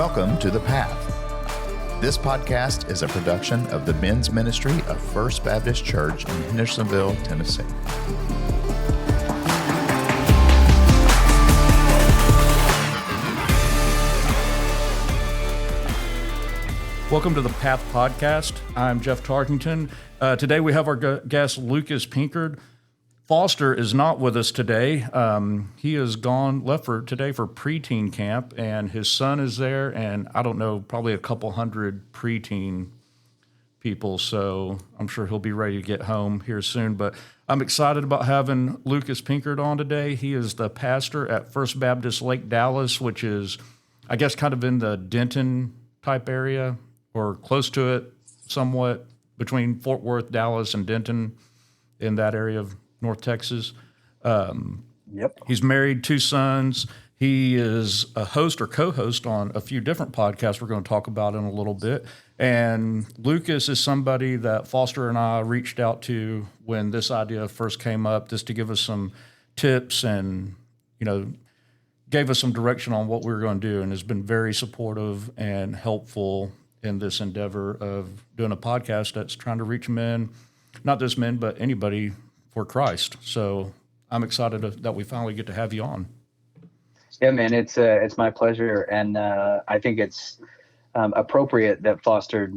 Welcome to The Path. This podcast is a production of the men's ministry of First Baptist Church in Hendersonville, Tennessee. Welcome to the Path Podcast. I'm Jeff Tarkington. Today we have our guest, Lucas Pinckard. Foster is not with us today. He is left for today for preteen camp, and his son is there, and I don't know, probably a couple hundred preteen people, so I'm sure he'll be ready to get home here soon. But I'm excited about having Lucas Pinckard on today. He is the pastor at First Baptist Lake Dallas, which is, I guess, kind of in the Denton type area, or close to it somewhat, between Fort Worth, Dallas, and Denton, in that area of North Texas. Yep. He's married, 2 sons. He is a host or co-host on a few different podcasts we're going to talk about in a little bit. And Lucas is somebody that Foster and I reached out to when this idea first came up, just to give us some tips and, gave us some direction on what we were going to do, and has been very supportive and helpful in this endeavor of doing a podcast that's trying to reach men, not just men, but anybody for Christ. So I'm excited that we finally get to have you on. Yeah, man, it's my pleasure, and I think it's appropriate that Foster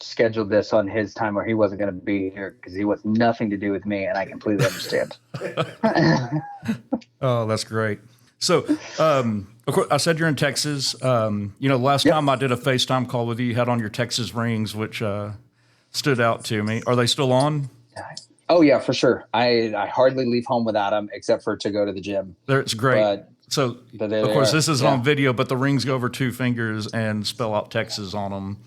scheduled this on his time where he wasn't going to be here, because he wants nothing to do with me, and I completely understand. Oh, that's great. So, of course, I said you're in Texas. Last time I did a FaceTime call with you, you had on your Texas rings, which stood out to me. Are they still on? Oh, yeah, for sure. I hardly leave home without them, except for to go to the gym. It's great. But of course, this is on video, but the rings go over 2 fingers and spell out Texas on them.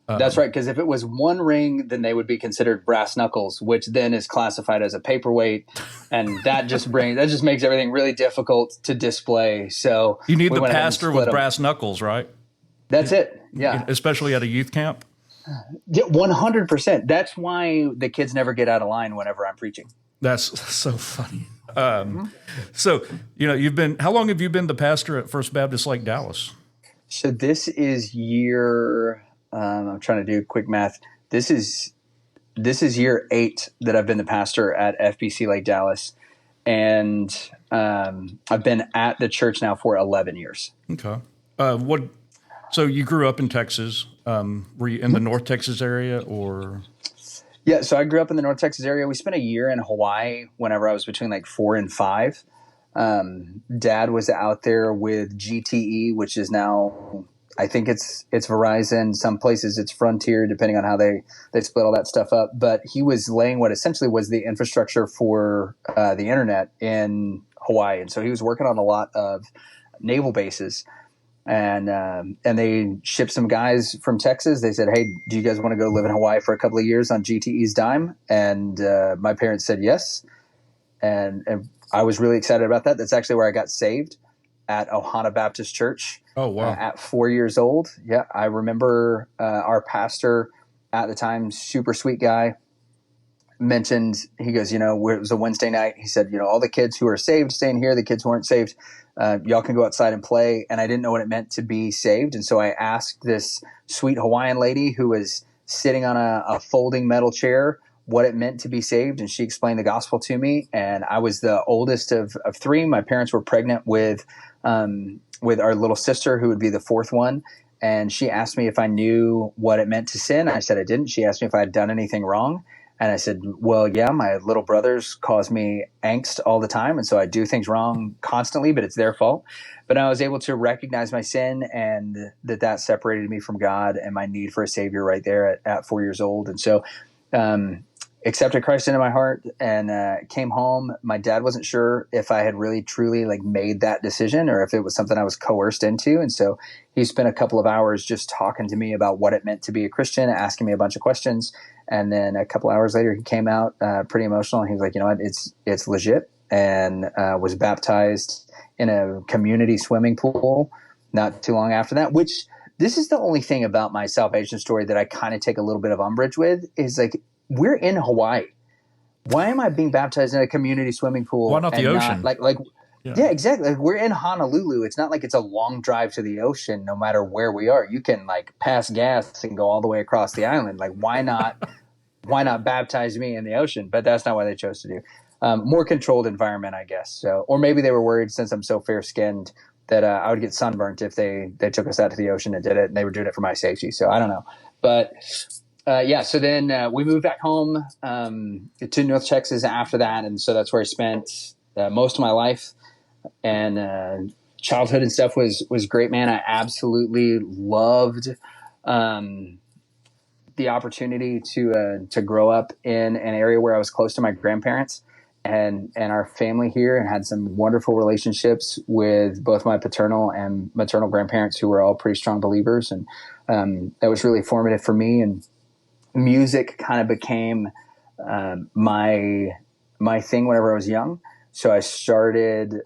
That's right, because if it was one ring, then they would be considered brass knuckles, which then is classified as a paperweight, and that just makes everything really difficult to display. So you need the pastor with brass knuckles, right? That's it. Yeah, especially at a youth camp. 100%. That's why the kids never get out of line whenever I'm preaching. That's so funny. So, how long have you been the pastor at First Baptist Lake Dallas? So this is year, I'm trying to do quick math. This is year 8 that I've been the pastor at FBC Lake Dallas. And I've been at the church now for 11 years. Okay. So you grew up in Texas. Were you in the North Texas area, or? Yeah, so I grew up in the North Texas area. We spent a year in Hawaii whenever I was between like 4 and 5. Dad was out there with GTE, which is now, I think it's Verizon. Some places it's Frontier, depending on how they split all that stuff up. But he was laying what essentially was the infrastructure for the internet in Hawaii. And so he was working on a lot of naval bases. And they shipped some guys from Texas. They said, "Hey, do you guys want to go live in Hawaii for a couple of years on GTE's dime?" And my parents said yes. And I was really excited about that. That's actually where I got saved, at Ohana Baptist Church. Oh, wow. At 4 years old. Yeah, I remember our pastor at the time, super sweet guy, mentioned, he goes, it was a Wednesday night. He said, all the kids who are saved staying here, the kids who aren't saved, y'all can go outside and play. And I didn't know what it meant to be saved. And so I asked this sweet Hawaiian lady who was sitting on a folding metal chair what it meant to be saved. And she explained the gospel to me. And I was the oldest of 3. My parents were pregnant with our little sister, who would be the 4th one. And she asked me if I knew what it meant to sin. I said I didn't. She asked me if I had done anything wrong. And I said, well, yeah, my little brothers cause me angst all the time. And so I do things wrong constantly, but it's their fault. But I was able to recognize my sin, and that separated me from God and my need for a Savior right there at 4 years old. And so accepted Christ into my heart and came home. My dad wasn't sure if I had really truly made that decision, or if it was something I was coerced into. And so he spent a couple of hours just talking to me about what it meant to be a Christian, asking me a bunch of questions. And then a couple hours later, he came out pretty emotional. And he was like, what, it's legit, and was baptized in a community swimming pool not too long after that, which this is the only thing about my salvation story that I kind of take a little bit of umbrage with, is we're in Hawaii. Why am I being baptized in a community swimming pool? Why not the ocean? Yeah, exactly. Like, we're in Honolulu. It's not like it's a long drive to the ocean no matter where we are. You can like pass gas and go all the way across the island. Like why not baptize me in the ocean? But that's not what they chose to do. More controlled environment, I guess. So, or maybe they were worried since I'm so fair skinned that I would get sunburnt if they took us out to the ocean and did it, and they were doing it for my safety. So I don't know. But yeah, so then we moved back home to North Texas after that, and so that's where I spent most of my life. And childhood and stuff was great, man. I absolutely loved the opportunity to grow up in an area where I was close to my grandparents and our family here, and had some wonderful relationships with both my paternal and maternal grandparents, who were all pretty strong believers. And that was really formative for me. And music kind of became my thing whenever I was young. So I started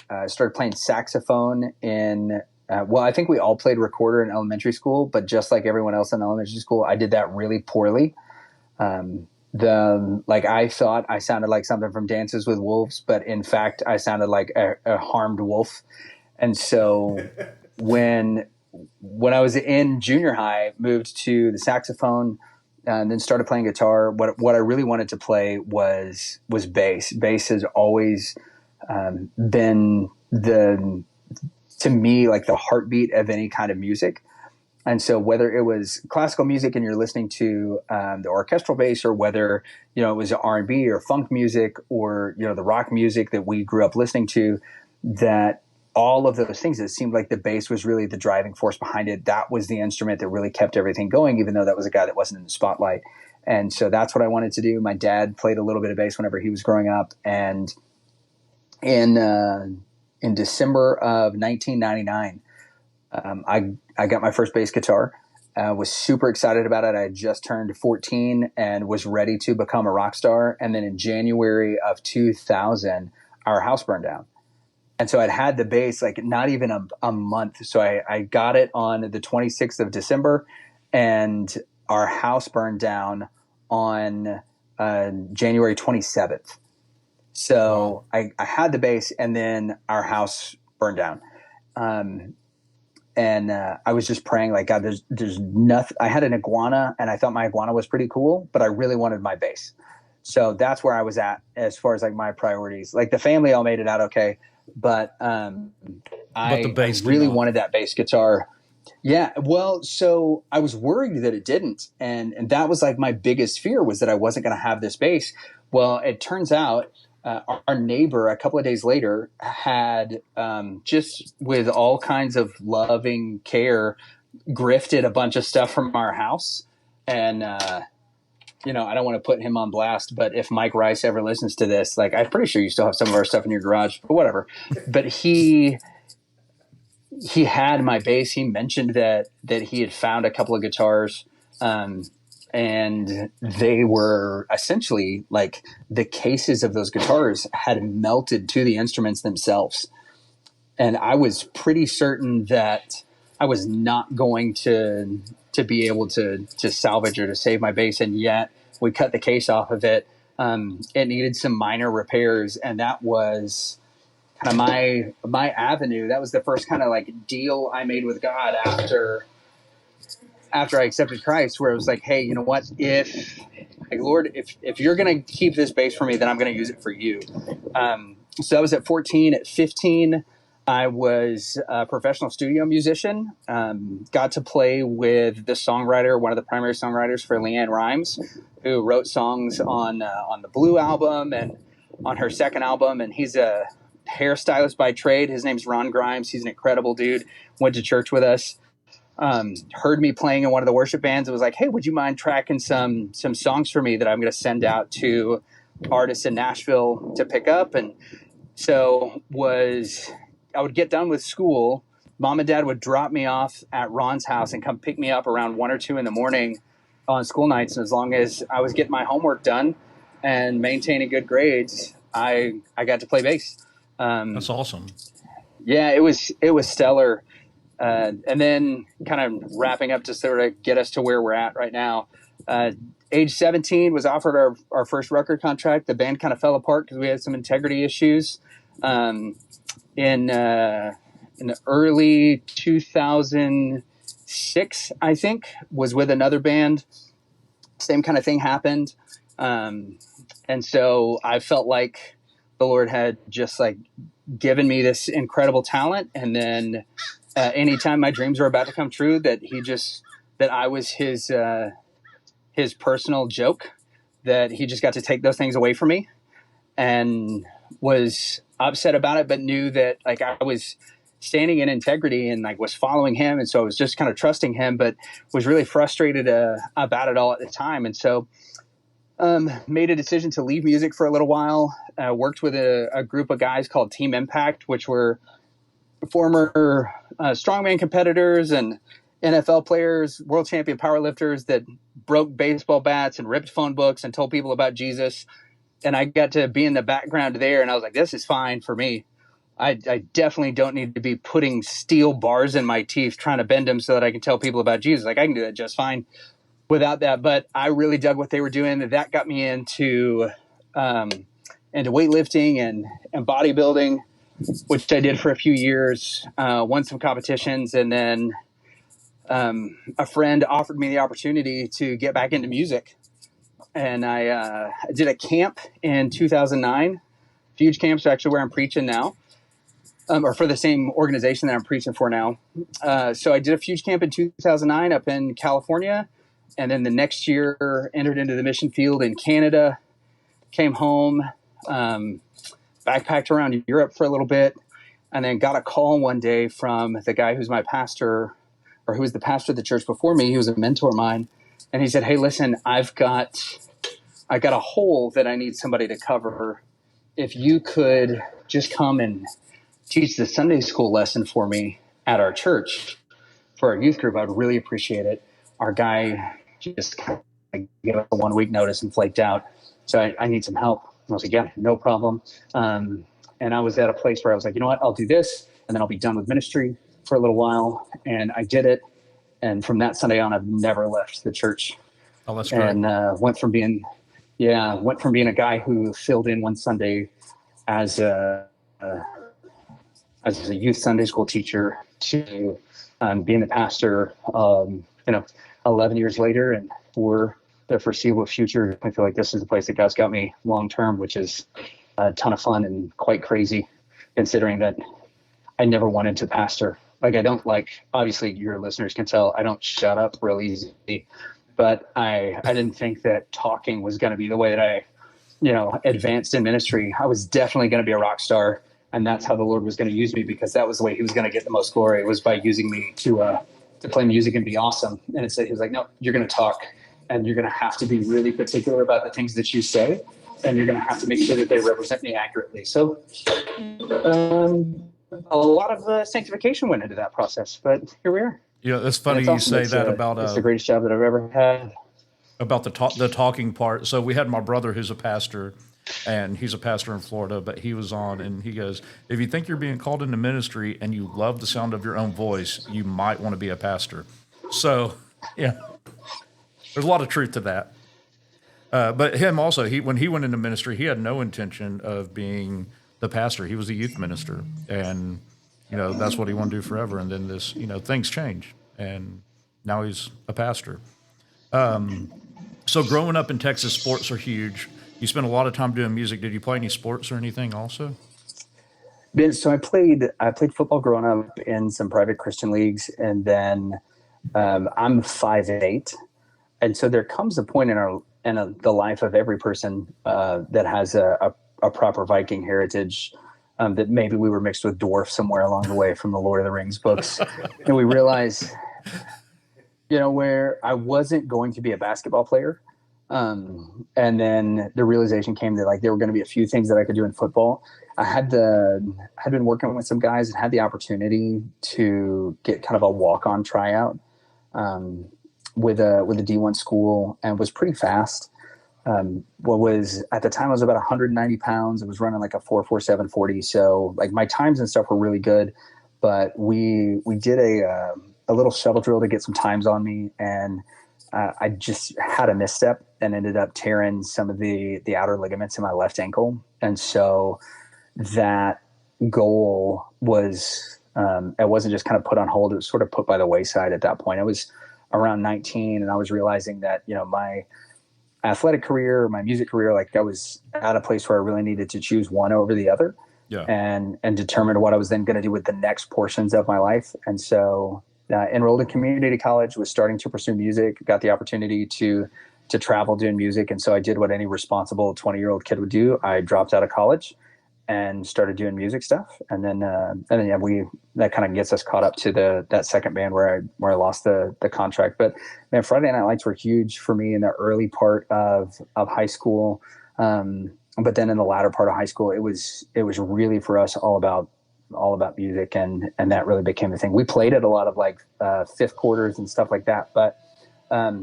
playing saxophone in I think we all played recorder in elementary school, but just like everyone else in elementary school, I did that really poorly. I thought I sounded like something from Dances with Wolves, but in fact I sounded like a harmed wolf. And so when I was in junior high, moved to the saxophone, and then started playing guitar. What I really wanted to play was bass. Bass has always been to me, like the heartbeat of any kind of music. And so whether it was classical music and you're listening to the orchestral bass, or whether, it was R&B or funk music, or, the rock music that we grew up listening to, that all of those things, it seemed like the bass was really the driving force behind it. That was the instrument that really kept everything going, even though that was a guy that wasn't in the spotlight. And so that's what I wanted to do. My dad played a little bit of bass whenever he was growing up. And in December of 1999, I got my first bass guitar. Was super excited about it. I had just turned 14 and was ready to become a rock star. And then in January of 2000, our house burned down. And so I'd had the bass like not even a month. So I got it on the 26th of December, and our house burned down on January 27th. So I had the bass, and then our house burned down. And I was just praying, like, God, there's nothing. I had an iguana, and I thought my iguana was pretty cool, but I really wanted my bass. So that's where I was at as far as like my priorities. Like the family all made it out okay, but I really wanted that bass guitar. Yeah, well, so I was worried that it didn't, and that was like my biggest fear, was that I wasn't going to have this bass. Well, it turns out our neighbor a couple of days later had just with all kinds of loving care grifted a bunch of stuff from our house. And I don't want to put him on blast, but if Mike Rice ever listens to this, like, I'm pretty sure you still have some of our stuff in your garage, but whatever. But he had my bass. He mentioned that he had found a couple of guitars, and they were essentially like the cases of those guitars had melted to the instruments themselves. And I was pretty certain that I was not going to be able to salvage or to save my bass. And yet we cut the case off of it. It needed some minor repairs, and that was kind of my avenue. That was the first kind of like deal I made with God after I accepted Christ, where it was like, hey, you know what? Lord, if you're going to keep this bass for me, then I'm going to use it for you. So I was at 14. At 15, I was a professional studio musician. Got to play with the songwriter, one of the primary songwriters for Leanne Rimes, who wrote songs on the Blue album and on her second album. And he's a hairstylist by trade. His name's Ron Grimes. He's an incredible dude. Went to church with us. Heard me playing in one of the worship bands. It was like, hey, would you mind tracking some songs for me that I'm going to send out to artists in Nashville to pick up? And so I would get done with school. Mom and Dad would drop me off at Ron's house and come pick me up around 1 or 2 in the morning on school nights. And as long as I was getting my homework done and maintaining good grades, I got to play bass. That's awesome. Yeah, it was stellar. And then kind of wrapping up to sort of get us to where we're at right now. Age 17 was offered our first record contract. The band kind of fell apart because we had some integrity issues. in early 2006, I think, was with another band. Same kind of thing happened. And so I felt like the Lord had just like given me this incredible talent. And then anytime my dreams were about to come true, that I was his personal joke, that he just got to take those things away from me, and was upset about it, but knew that like I was standing in integrity and like was following him. And so I was just kind of trusting him, but was really frustrated about it all at the time. And so made a decision to leave music for a little while. Worked with a group of guys called Team Impact, which were former strongman competitors and NFL players, world champion powerlifters that broke baseball bats and ripped phone books and told people about Jesus. And I got to be in the background there, and I was like, this is fine for me. I definitely don't need to be putting steel bars in my teeth trying to bend them so that I can tell people about Jesus. Like, I can do that just fine without that. But I really dug what they were doing. That got me into weightlifting and bodybuilding, which I did for a few years, won some competitions. And then a friend offered me the opportunity to get back into music. And I did a camp in 2009. Huge camps are actually where I'm preaching now. Or for the same organization that I'm preaching for now. So I did a Fuge camp in 2009 up in California. And then the next year entered into the mission field in Canada, came home, backpacked around Europe for a little bit, and then got a call one day from the guy who's my pastor, or who was the pastor of the church before me. He was a mentor of mine. And he said, hey, listen, I got a hole that I need somebody to cover. If you could just come and teach the Sunday school lesson for me at our church for our youth group, I'd really appreciate it. Our guy just kind of gave us a 1 week notice and flaked out. So I need some help. And I was like, yeah, no problem. And I was at a place where I was like, you know what, I'll do this, and then I'll be done with ministry for a little while. And I did it. And from that Sunday on, I've never left the church. Oh, that's great. And went from being a guy who filled in one Sunday as a youth Sunday school teacher to being the pastor, 11 years later, and for the foreseeable future, I feel like this is the place that God's got me long term, which is a ton of fun and quite crazy, considering that I never wanted to pastor. Like, I don't obviously your listeners can tell, I don't shut up real easy, but I didn't think that talking was going to be the way that I, advanced in ministry. I was definitely going to be a rock star. And that's how the Lord was going to use me, because that was the way he was going to get the most glory, was by using me to play music and be awesome. And he was like, no, you're going to talk, and you're going to have to be really particular about the things that you say. And you're going to have to make sure that they represent me accurately. So a lot of sanctification went into that process, but here we are. Yeah, it's funny you say that about it's the greatest job that I've ever had. About the talking part. So we had my brother who's a pastor, and he's a pastor in Florida, but he was on, and he goes, if you think you're being called into ministry and you love the sound of your own voice, you might want to be a pastor. So, yeah, there's a lot of truth to that. But him also, when he went into ministry, he had no intention of being the pastor. He was a youth minister, and, that's what he wanted to do forever. And then things change, and now he's a pastor. So growing up in Texas, sports are huge. You spent a lot of time doing music. Did you play any sports or anything also? So I played football growing up in some private Christian leagues, and then I'm 5'8", and so there comes a point in the life of every person that has a proper Viking heritage, that maybe we were mixed with dwarf somewhere along the way from the Lord of the Rings books, and we realize, where I wasn't going to be a basketball player. And then the realization came that there were going to be a few things that I could do in football. I had been working with some guys and had the opportunity to get kind of a walk-on tryout with a D1 school, and was pretty fast. At the time I was about 190 pounds. I was running like a 4.47 40. So my times and stuff were really good, but we did a little shovel drill to get some times on me, and I just had a misstep and ended up tearing some of the outer ligaments in my left ankle. And so that goal was, it wasn't just kind of put on hold. It was sort of put by the wayside at that point. I was around 19 and I was realizing that, my athletic career, my music career, like I was at a place where I really needed to choose one over the other. Yeah. And determine what I was then going to do with the next portions of my life. And so enrolled in community college, was starting to pursue music, got the opportunity to travel doing music. And so I did what any responsible 20-year-old kid would do. I dropped out of college and started doing music stuff. And then that kind of gets us caught up to that second band where I lost the contract. But man, Friday Night Lights were huge for me in the early part of high school. But then in the latter part of high school, it was really for us all about music, and that really became the thing. We played at a lot of like fifth quarters and stuff like that, but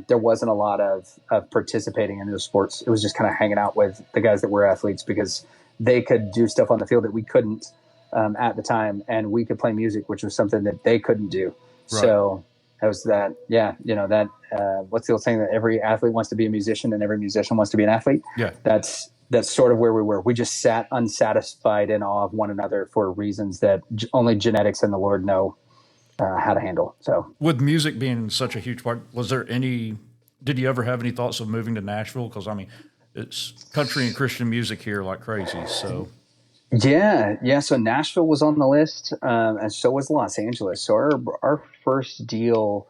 there wasn't a lot of participating in those sports. It was just kind of hanging out with the guys that were athletes because they could do stuff on the field that we couldn't at the time, and we could play music, which was something that they couldn't do. Right. So that was that. Yeah, what's the old saying that every athlete wants to be a musician and every musician wants to be an athlete? Yeah, that's sort of where we were. We just sat unsatisfied in awe of one another for reasons that only genetics and the Lord know how to handle. So, with music being such a huge part, did you ever have any thoughts of moving to Nashville? Because I mean, it's country and Christian music here like crazy. So, yeah. So Nashville was on the list, and so was Los Angeles. So our first deal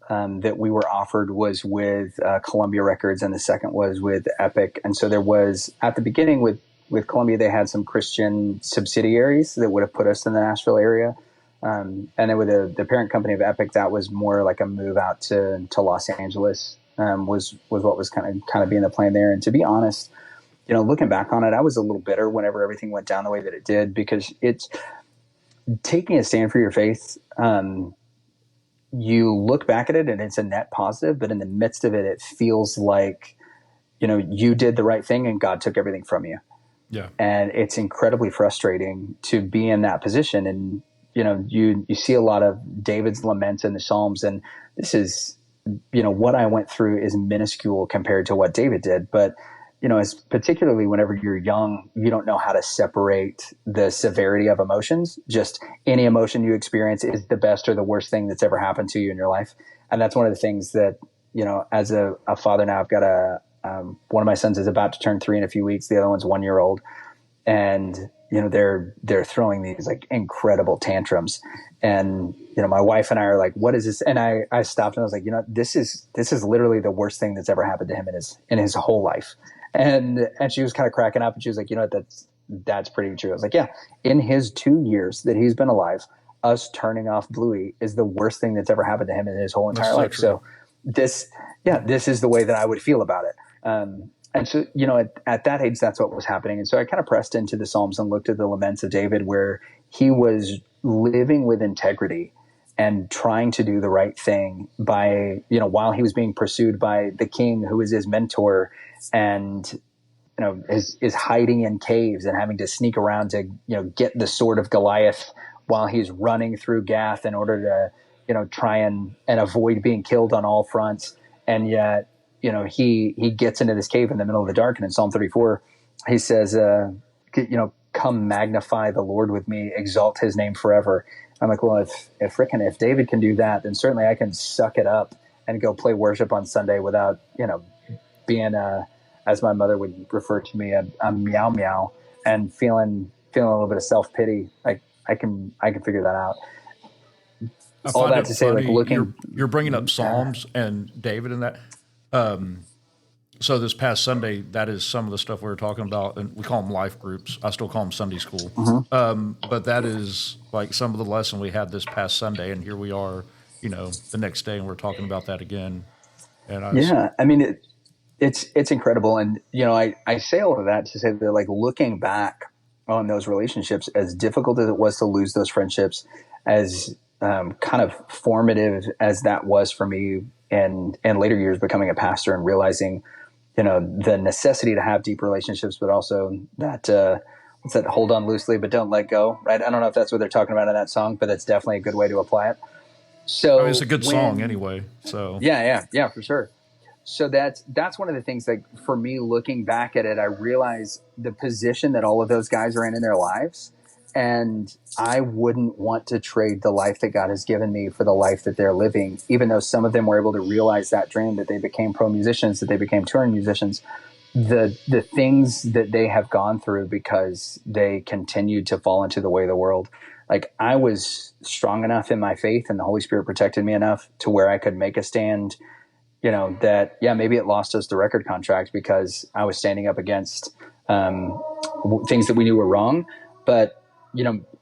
that we were offered was with Columbia Records, and the second was with Epic. And so there was, at the beginning with Columbia, they had some Christian subsidiaries that would have put us in the Nashville area. And then with the parent company of Epic, that was more like a move out to Los Angeles, was what was kind of being the plan there. And to be honest, looking back on it, I was a little bitter whenever everything went down the way that it did, because it's taking a stand for your faith. You look back at it and it's a net positive, but in the midst of it, it feels like, you did the right thing and God took everything from you. Yeah. And it's incredibly frustrating to be in that position. And, you see a lot of David's laments in the Psalms, and this is, what I went through is minuscule compared to what David did. But, as particularly whenever you're young, you don't know how to separate the severity of emotions. Just any emotion you experience is the best or the worst thing that's ever happened to you in your life. And that's one of the things that, as a father now, I've got one of my sons is about to turn 3 in a few weeks. The other one's 1 year old. And, they're throwing these like incredible tantrums. And, my wife and I are like, what is this? And I stopped and I was like, this is literally the worst thing that's ever happened to him in his whole life. And she was kind of cracking up, and she was like, that's pretty true. I was like, yeah, in his 2 years that he's been alive, us turning off Bluey is the worst thing that's ever happened to him in his whole entire life. True. So this is the way that I would feel about it. And so, at that age, that's what was happening. And so I kind of pressed into the Psalms and looked at the laments of David, where he was living with integrity and trying to do the right thing by, while he was being pursued by the king who was his mentor, and, is hiding in caves and having to sneak around to, get the sword of Goliath while he's running through Gath in order to, try and avoid being killed on all fronts. And yet, he gets into this cave in the middle of the dark. And in Psalm 34, he says, come magnify the Lord with me, exalt his name forever. I'm like, well, if David can do that, then certainly I can suck it up and go play worship on Sunday without, being as my mother would refer to me, a meow meow, and feeling a little bit of self-pity. Like I can figure that out. All that to say, like looking, you're bringing up Psalms and David and that. So this past Sunday, that is some of the stuff we were talking about, and we call them life groups. I still call them Sunday school. Mm-hmm. But that is like some of the lesson we had this past Sunday, and here we are, the next day, and we're talking about that again. And I mean, it's incredible. And, I say all of that to say that, like, looking back on those relationships, as difficult as it was to lose those friendships, as kind of formative as that was for me, and later years becoming a pastor and realizing, the necessity to have deep relationships, but also that, what's that, hold on loosely, but don't let go, right? I don't know if that's what they're talking about in that song, but that's definitely a good way to apply it. So it's a good song anyway. So yeah, for sure. So that's one of the things, like, for me, looking back at it, I realize the position that all of those guys are in their lives, And I wouldn't want to trade the life that God has given me for the life that they're living, even though some of them were able to realize that dream, that they became pro musicians, that they became touring musicians. The things that they have gone through because they continued to fall into the way of the world. Like, I was strong enough in my faith, and the Holy Spirit protected me enough to where I could make a stand, that, maybe it lost us the record contract because I was standing up against things that we knew were wrong. But,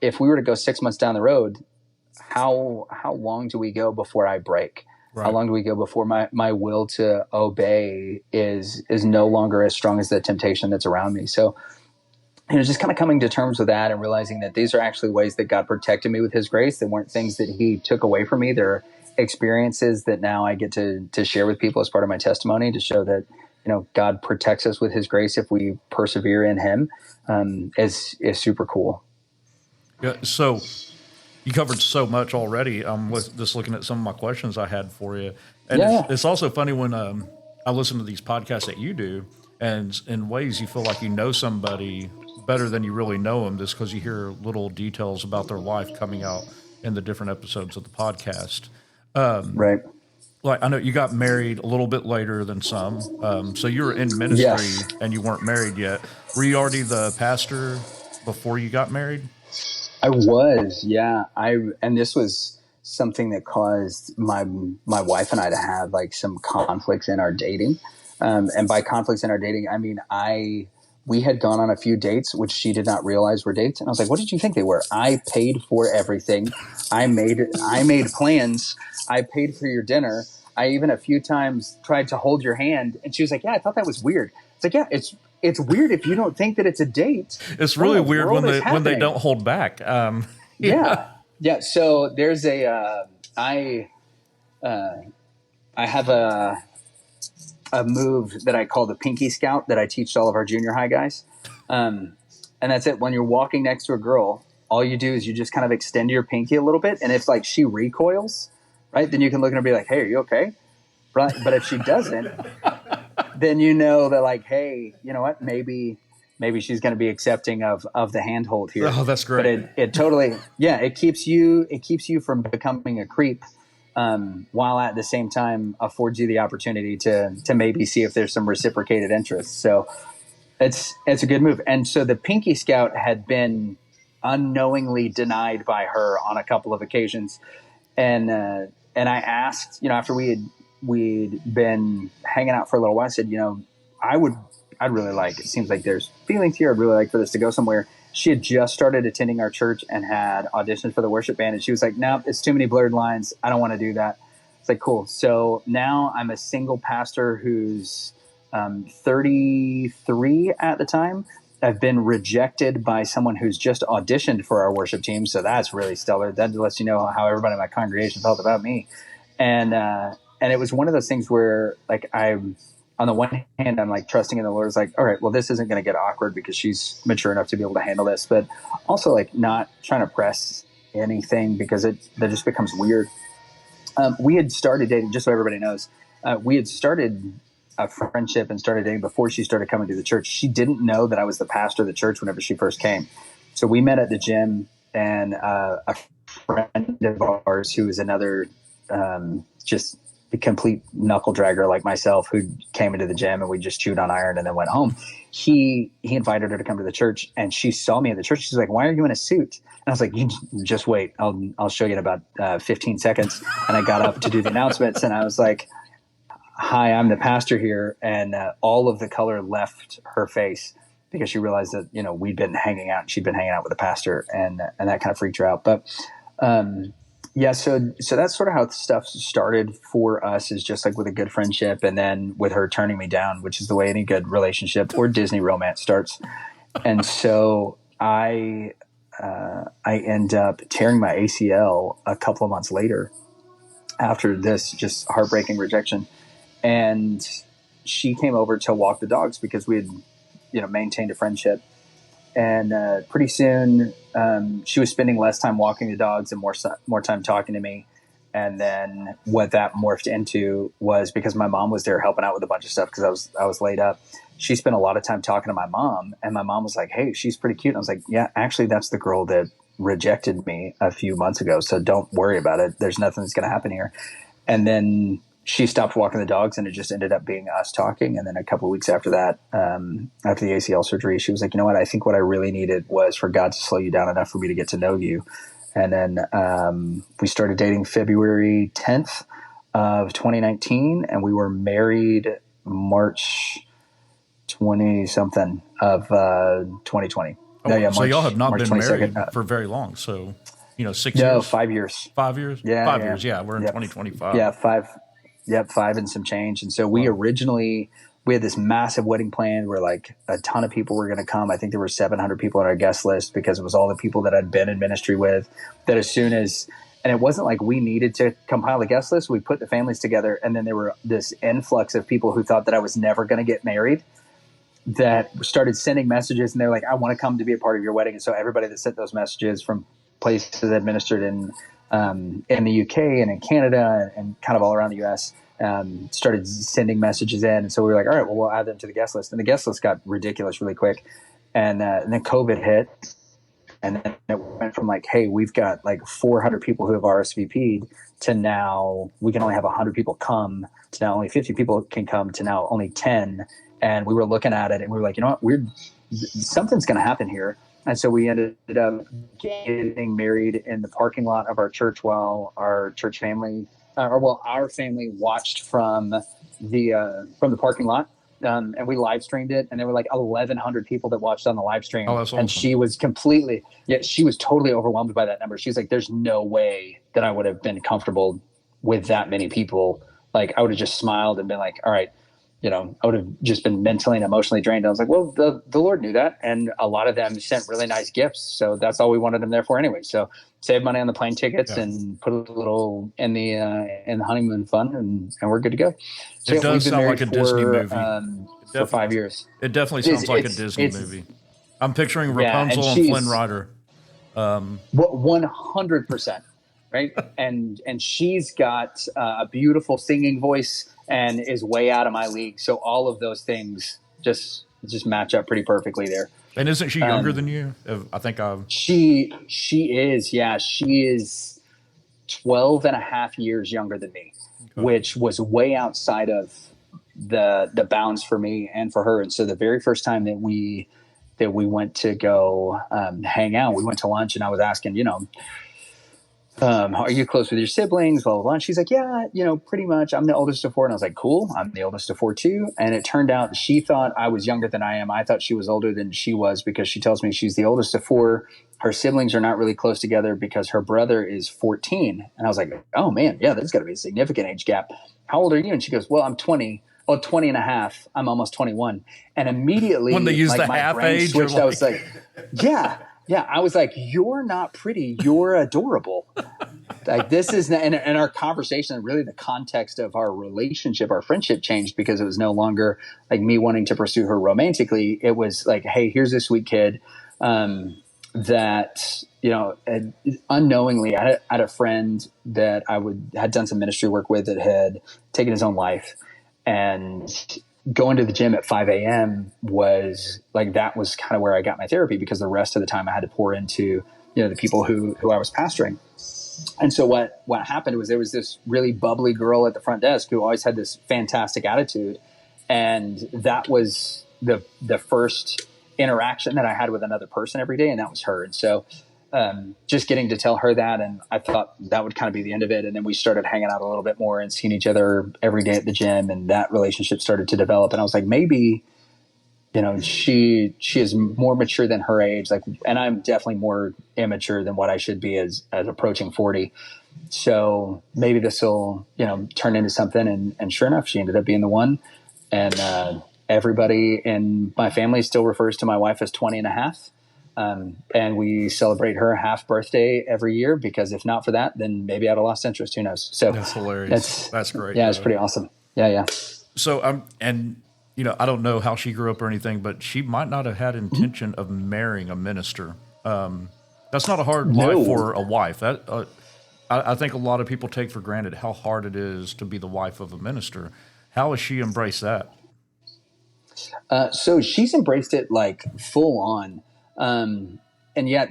if we were to go 6 months down the road, how long do we go before I break? Right. How long do we go before my will to obey is no longer as strong as the temptation that's around me? So, just kind of coming to terms with that and realizing that these are actually ways that God protected me with his grace. They weren't things that he took away from me. They're experiences that now I get to share with people as part of my testimony, to show that, God protects us with his grace if we persevere in him, is super cool. Yeah, so you covered so much already. I'm just looking at some of my questions I had for you. And it's also funny when I listen to these podcasts that you do, and in ways you feel like you know somebody better than you really know them, just because you hear little details about their life coming out in the different episodes of the podcast. Right. Like, I know you got married a little bit later than some. So you were in ministry and you weren't married yet. Were you already the pastor before you got married? I was, yeah. And this was something that caused my wife and I to have like some conflicts in our dating. And by conflicts in our dating, I mean, we had gone on a few dates, which she did not realize were dates. And I was like, what did you think they were? I paid for everything. I made plans. I paid for your dinner. I even a few times tried to hold your hand. And she was like, yeah, I thought that was weird. It's like, yeah, it's weird if you don't think that it's a date. It's really weird when they don't hold back. Yeah. So there's I have a move that I call the Pinky Scout that I teach to all of our junior high guys. And that's it. When you're walking next to a girl, all you do is you just kind of extend your pinky a little bit. And if like she recoils, right, then you can look at her and be like, hey, are you okay? Right. But if she doesn't, then you know that like, hey, you know what, maybe she's going to be accepting of the handhold here. Oh, that's great. But it totally, it keeps you from becoming a creep, while at the same time affords you the opportunity to maybe see if there's some reciprocated interest. So it's a good move. And so the Pinky Scout had been unknowingly denied by her on a couple of occasions. And I asked, after we'd been hanging out for a little while, I said, I'd really like, it seems like there's feelings here. I'd really like for this to go somewhere. She had just started attending our church and had auditioned for the worship band. And she was like, nope, it's too many blurred lines. I don't want to do that. It's like, cool. So now I'm a single pastor who's 33 at the time. I've been rejected by someone who's just auditioned for our worship team. So that's really stellar. That lets you know how everybody in my congregation felt about me. And it was one of those things where like on the one hand, I'm like trusting in the Lord. It's like, all right, well, this isn't going to get awkward because she's mature enough to be able to handle this, but also like not trying to press anything because that just becomes weird. We had started dating, just so everybody knows, we had started a friendship and started dating before she started coming to the church. She didn't know that I was the pastor of the church whenever she first came. So we met at the gym, and a friend of ours who was another just a complete knuckle dragger like myself, who came into the gym and we just chewed on iron and then went home. He invited her to come to the church, and she saw me at the church. She's like, why are you in a suit? And I was like, you just wait. I'll show you in about 15 seconds. And I got up to do the announcements, and I was like, hi, I'm the pastor here. And all of the color left her face because she realized that, we'd been hanging out. She'd been hanging out with the pastor, and that kind of freaked her out. But so that's sort of how stuff started for us, is just like with a good friendship, and then with her turning me down, which is the way any good relationship or Disney romance starts. And so I end up tearing my ACL a couple of months later after this just heartbreaking rejection. And she came over to walk the dogs because we had, maintained a friendship. And pretty soon she was spending less time walking the dogs and more time talking to me. And then what that morphed into was, because my mom was there helping out with a bunch of stuff because I was laid up. She spent a lot of time talking to my mom, and my mom was like, "Hey, she's pretty cute." And I was like, "Yeah, actually, that's the girl that rejected me a few months ago. So don't worry about it. There's nothing that's going to happen here." And then she stopped walking the dogs, and it just ended up being us talking. And then a couple of weeks after that, after the ACL surgery, she was like, "You know what? I think what I really needed was for God to slow you down enough for me to get to know you." And then we started dating February 10th of 2019, and we were married March 20-something of 2020. Oh, No, yeah, so March, y'all have not March been 22nd. married for very long. So, 6 No, years? 5 years. 5 years? Yeah, 5 years, yeah. We're in Yep. 2025. Yeah, 5. Yep, 5 and some change. And so we had this massive wedding plan where like a ton of people were going to come. I think there were 700 people on our guest list because it was all the people that I'd been in ministry with. That as soon as, and it wasn't like we needed to compile the guest list. We put the families together, and then there were this influx of people who thought that I was never going to get married that started sending messages, and they're like, "I want to come to be a part of your wedding." And so everybody that sent those messages from places that ministered in the UK and in Canada and kind of all around the US, started sending messages in. And so we were like, all right, well, we'll add them to the guest list. And the guest list got ridiculous really quick. And then COVID hit. And then it went from like, hey, we've got like 400 people who have RSVP'd to now we can only have 100 people come, to now only 50 people can come, to now only 10. And we were looking at it and we were like, you know what, something's going to happen here. And so we ended up getting married in the parking lot of our church while our church family, our family watched from the parking lot. And we live streamed it, and there were like 1,100 people that watched on the live stream. Oh, that's awesome. And she was she was totally overwhelmed by that number. She's like, there's no way that I would have been comfortable with that many people. Like, I would have just smiled and been like, all right, I would have just been mentally and emotionally drained. I was like, well, the Lord knew that. And a lot of them sent really nice gifts. So that's all we wanted them there for anyway. So save money on the plane tickets and put a little in the honeymoon fund, and we're good to go. So it does sound like a Disney movie. For 5 years. It definitely sounds like a Disney movie. I'm picturing Rapunzel and Flynn Rider. 100%. Right. And she's got a beautiful singing voice and is way out of my league. So all of those things just match up pretty perfectly there. And isn't she younger than you? I think she is. Yeah. She is 12 and a half years younger than me, which was way outside of the bounds for me and for her. And so the very first time that we went to go hang out, we went to lunch, and I was asking, are you close with your siblings? Blah, blah, blah. And she's like, yeah, pretty much. I'm the oldest of 4. And I was like, cool. I'm the oldest of 4 too. And it turned out she thought I was younger than I am. I thought she was older than she was, because she tells me she's the oldest of 4. Her siblings are not really close together because her brother is 14. And I was like, oh man, yeah, there's got to be a significant age gap. How old are you? And she goes, well, I'm 20. Well, 20 and a half. I'm almost 21. And immediately, when they use the my half brain age, switched. I was like, yeah. I was like, you're not pretty. You're adorable. Like, this is, and our conversation, and really the context of our relationship, our friendship changed, because it was no longer like me wanting to pursue her romantically. It was like, hey, here's this sweet kid that, unknowingly, I had a friend that had done some ministry work with that had taken his own life, and going to the gym at 5 a.m. was like, that was kind of where I got my therapy, because the rest of the time I had to pour into, the people who I was pastoring. And so what happened was, there was this really bubbly girl at the front desk who always had this fantastic attitude. And that was the first interaction that I had with another person every day. And that was her. And so just getting to tell her that, and I thought that would kind of be the end of it. And then we started hanging out a little bit more and seeing each other every day at the gym, and that relationship started to develop. And I was like, maybe, she is more mature than her age, like, and I'm definitely more immature than what I should be as approaching 40. So maybe this will, turn into something. And sure enough, she ended up being the one. And everybody in my family still refers to my wife as 20 and a half. And we celebrate her half birthday every year, because if not for that, then maybe I'd have lost interest. Who knows? So that's hilarious. That's great. Yeah, it's pretty awesome. Yeah. So I don't know how she grew up or anything, but she might not have had intention of marrying a minister. That's not a hard life for a wife. I think a lot of people take for granted how hard it is to be the wife of a minister. How has she embraced that? So she's embraced it like full on. And yet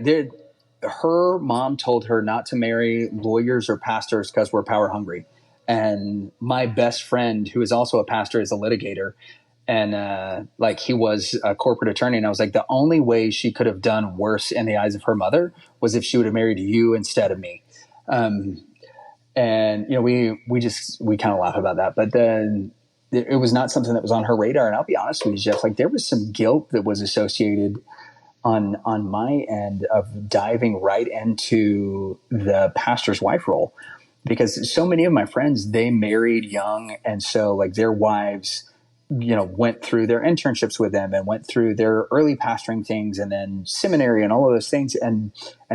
her mom told her not to marry lawyers or pastors because we're power hungry. And my best friend, who is also a pastor, is a litigator. And like he was a corporate attorney. And I was like, the only way she could have done worse in the eyes of her mother was if she would have married you instead of me. And, you know, we kind of laugh about that. But then it was not something that was on her radar. And I'll be honest with you, Jeff, like there was some guilt that was associated on my end of diving right into the pastor's wife role, because so many of my friends, they married young. And so like their wives, you know, went through their internships with them and went through their early pastoring things and then seminary and all of those things. And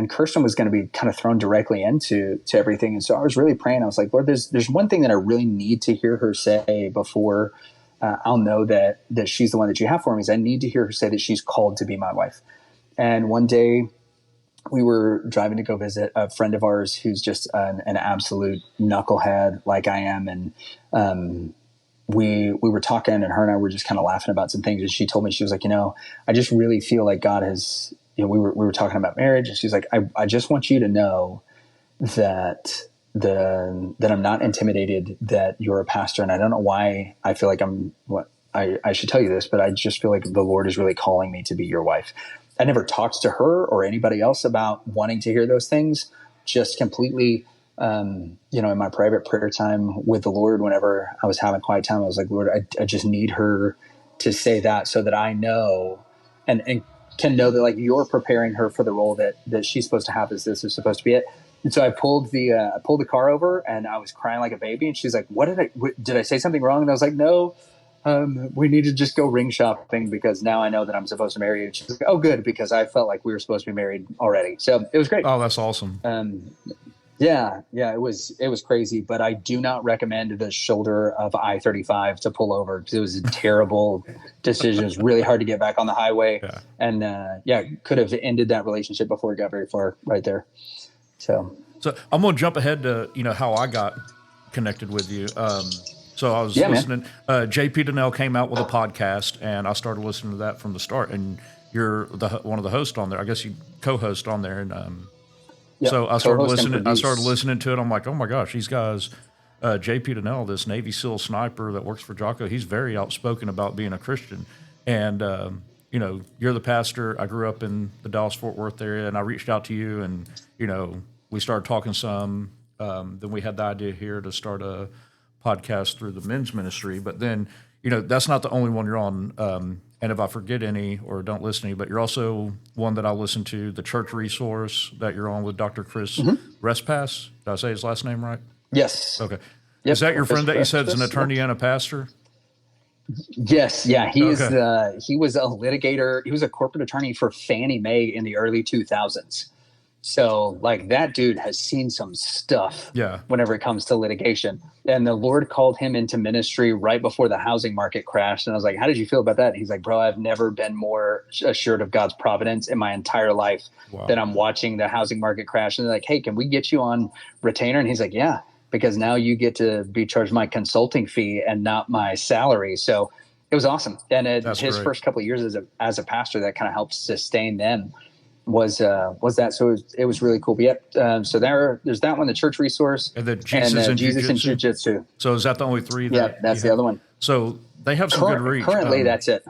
Kirsten was going to be kind of thrown directly into everything. And so I was really praying. I was like, Lord, there's one thing that I really need to hear her say before I'll know that she's the one that you have for me, is I need to hear her say that she's called to be my wife. And one day we were driving to go visit a friend of ours who's just an absolute knucklehead like I am. And, we were talking, and her and I were just kind of laughing about some things. And she told me, she was like, you know, I just really feel like God has, you know, we were talking about marriage, and she's like, I just want you to know that I'm not intimidated that you're a pastor. And I don't know why I feel like I should tell you this, but I just feel like the Lord is really calling me to be your wife. I never talked to her or anybody else about wanting to hear those things, just completely, you know, in my private prayer time with the Lord, whenever I was having quiet time, I was like, Lord, I just need her to say that so that I know and can know that like you're preparing her for the role that she's supposed to have, as this is supposed to be it. And so I pulled the car over, and I was crying like a baby. And she's like, did I say something wrong? And I was like, no, we need to just go ring shopping because now I know that I'm supposed to marry you. And she's like, oh, good, because I felt like we were supposed to be married already. So it was great. Oh, that's awesome. Yeah, it was crazy, but I do not recommend the shoulder of I-35 to pull over, because it was a terrible decision. It was really hard to get back on the highway, and could have ended that relationship before it got very far right there. So I'm going to jump ahead to, you know, how I got connected with you. So I was listening. JP Donnell came out with a podcast, and I started listening to that from the start. And you're one of the hosts on there. I guess you co-host on there, and so I started listening to it. I'm like, oh my gosh, these guys, JP Donnell, this Navy SEAL sniper that works for Jocko, he's very outspoken about being a Christian. And, you know, you're the pastor. I grew up in the Dallas-Fort Worth area, and I reached out to you, and, you know, we started talking some. Then we had the idea here to start a podcast through the men's ministry. But then, you know, that's not the only one you're on. And if I forget any or don't listen to any, but you're also one that I listen to, the church resource that you're on with Dr. Chris Respass. Did I say his last name right? Yes. Okay. Yep. Is that your friend that you said is an attorney and a pastor? Yes. Yeah. He was a litigator. He was a corporate attorney for Fannie Mae in the early 2000s. So like that dude has seen some stuff whenever it comes to litigation. And the Lord called him into ministry right before the housing market crashed. And I was like, how did you feel about that? And he's like, bro, I've never been more assured of God's providence in my entire life than I'm watching the housing market crash. And they're like, hey, can we get you on retainer? And he's like, yeah, because now you get to be charged my consulting fee and not my salary. So it was awesome. And his first couple of years as a pastor, that kind of helped sustain them. Was that, so it was really cool. But so there's that one, the church resource, and the Jesus and Jiu-Jitsu. So is that the only three? That's the other one. So they have some good reach. Currently, that's it.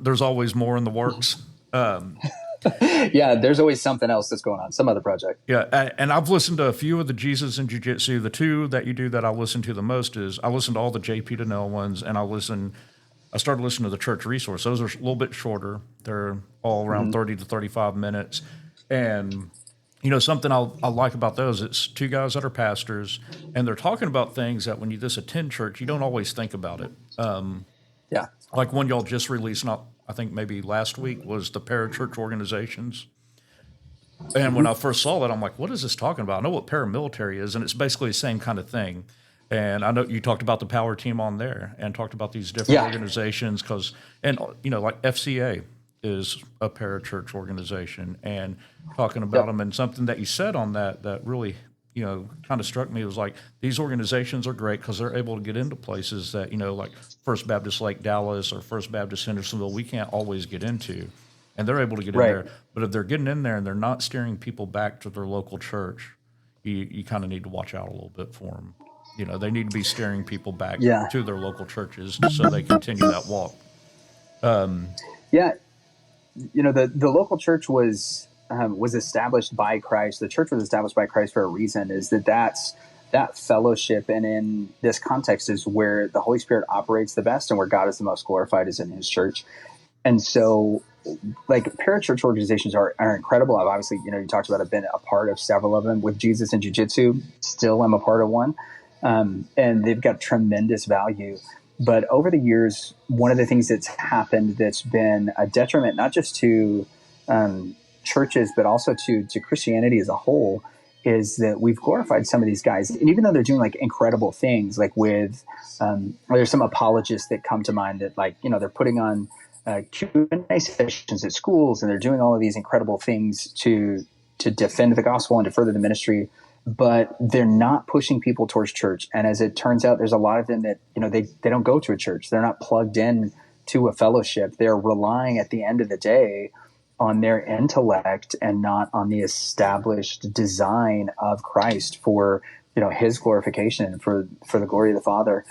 There's always more in the works. Yeah, there's always something else that's going on, some other project. Yeah, and I've listened to a few of the Jesus and Jiu-Jitsu. The two that you do that I listen to the most is I listen to all the JP Donnell ones, and I started listening to the church resource. Those are a little bit shorter. They're all around 30 to 35 minutes. And, you know, something I like about those, it's two guys that are pastors, and they're talking about things that when you just attend church, you don't always think about it. Like one y'all just released, I think maybe last week, was the parachurch organizations. And when I first saw that, I'm like, what is this talking about? I know what paramilitary is, and it's basically the same kind of thing. And I know you talked about the power team on there and talked about these different organizations and you know, like FCA is a parachurch organization, and talking about them, and something that you said on that really kind of struck me was like these organizations are great because they're able to get into places that, like First Baptist Lake Dallas or First Baptist Hendersonville, we can't always get into. And they're able to get in there. But if they're getting in there and they're not steering people back to their local church, you kind of need to watch out a little bit for them. They need to be steering people back to their local churches so they continue that walk. The local church was established by Christ. The church was established by Christ for a reason, that fellowship. And in this context is where the Holy Spirit operates the best and where God is the most glorified is in his church. And so like parachurch organizations are incredible. I've obviously, you talked about, I've been a part of several of them with Jesus and Jiu-Jitsu. Still am a part of one. And they've got tremendous value. But over the years, one of the things that's happened that's been a detriment, not just to churches, but also to Christianity as a whole, is that we've glorified some of these guys. And even though they're doing like incredible things, like with, there's some apologists that come to mind that they're putting on Q&A sessions at schools, and they're doing all of these incredible things to defend the gospel and to further the ministry, but they're not pushing people towards church. And as it turns out, there's a lot of them that, they don't go to a church. They're not plugged in to a fellowship. They're relying at the end of the day on their intellect and not on the established design of Christ for, his glorification, for the glory of the Father.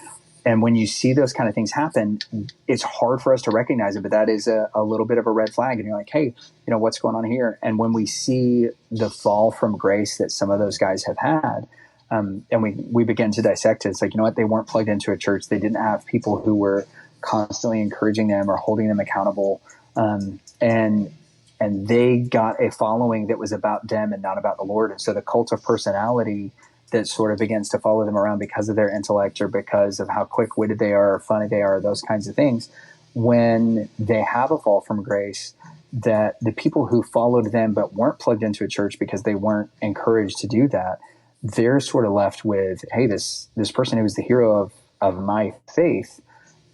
And when you see those kind of things happen, it's hard for us to recognize it, but that is a little bit of a red flag. And you're like, hey, what's going on here? And when we see the fall from grace that some of those guys have had, and we begin to dissect it, it's like, they weren't plugged into a church. They didn't have people who were constantly encouraging them or holding them accountable. And they got a following that was about them and not about the Lord. And so the cult of personality that sort of begins to follow them around because of their intellect or because of how quick-witted they are or funny they are, those kinds of things, when they have a fall from grace, that the people who followed them but weren't plugged into a church because they weren't encouraged to do that, they're sort of left with, hey, this person who was the hero of my faith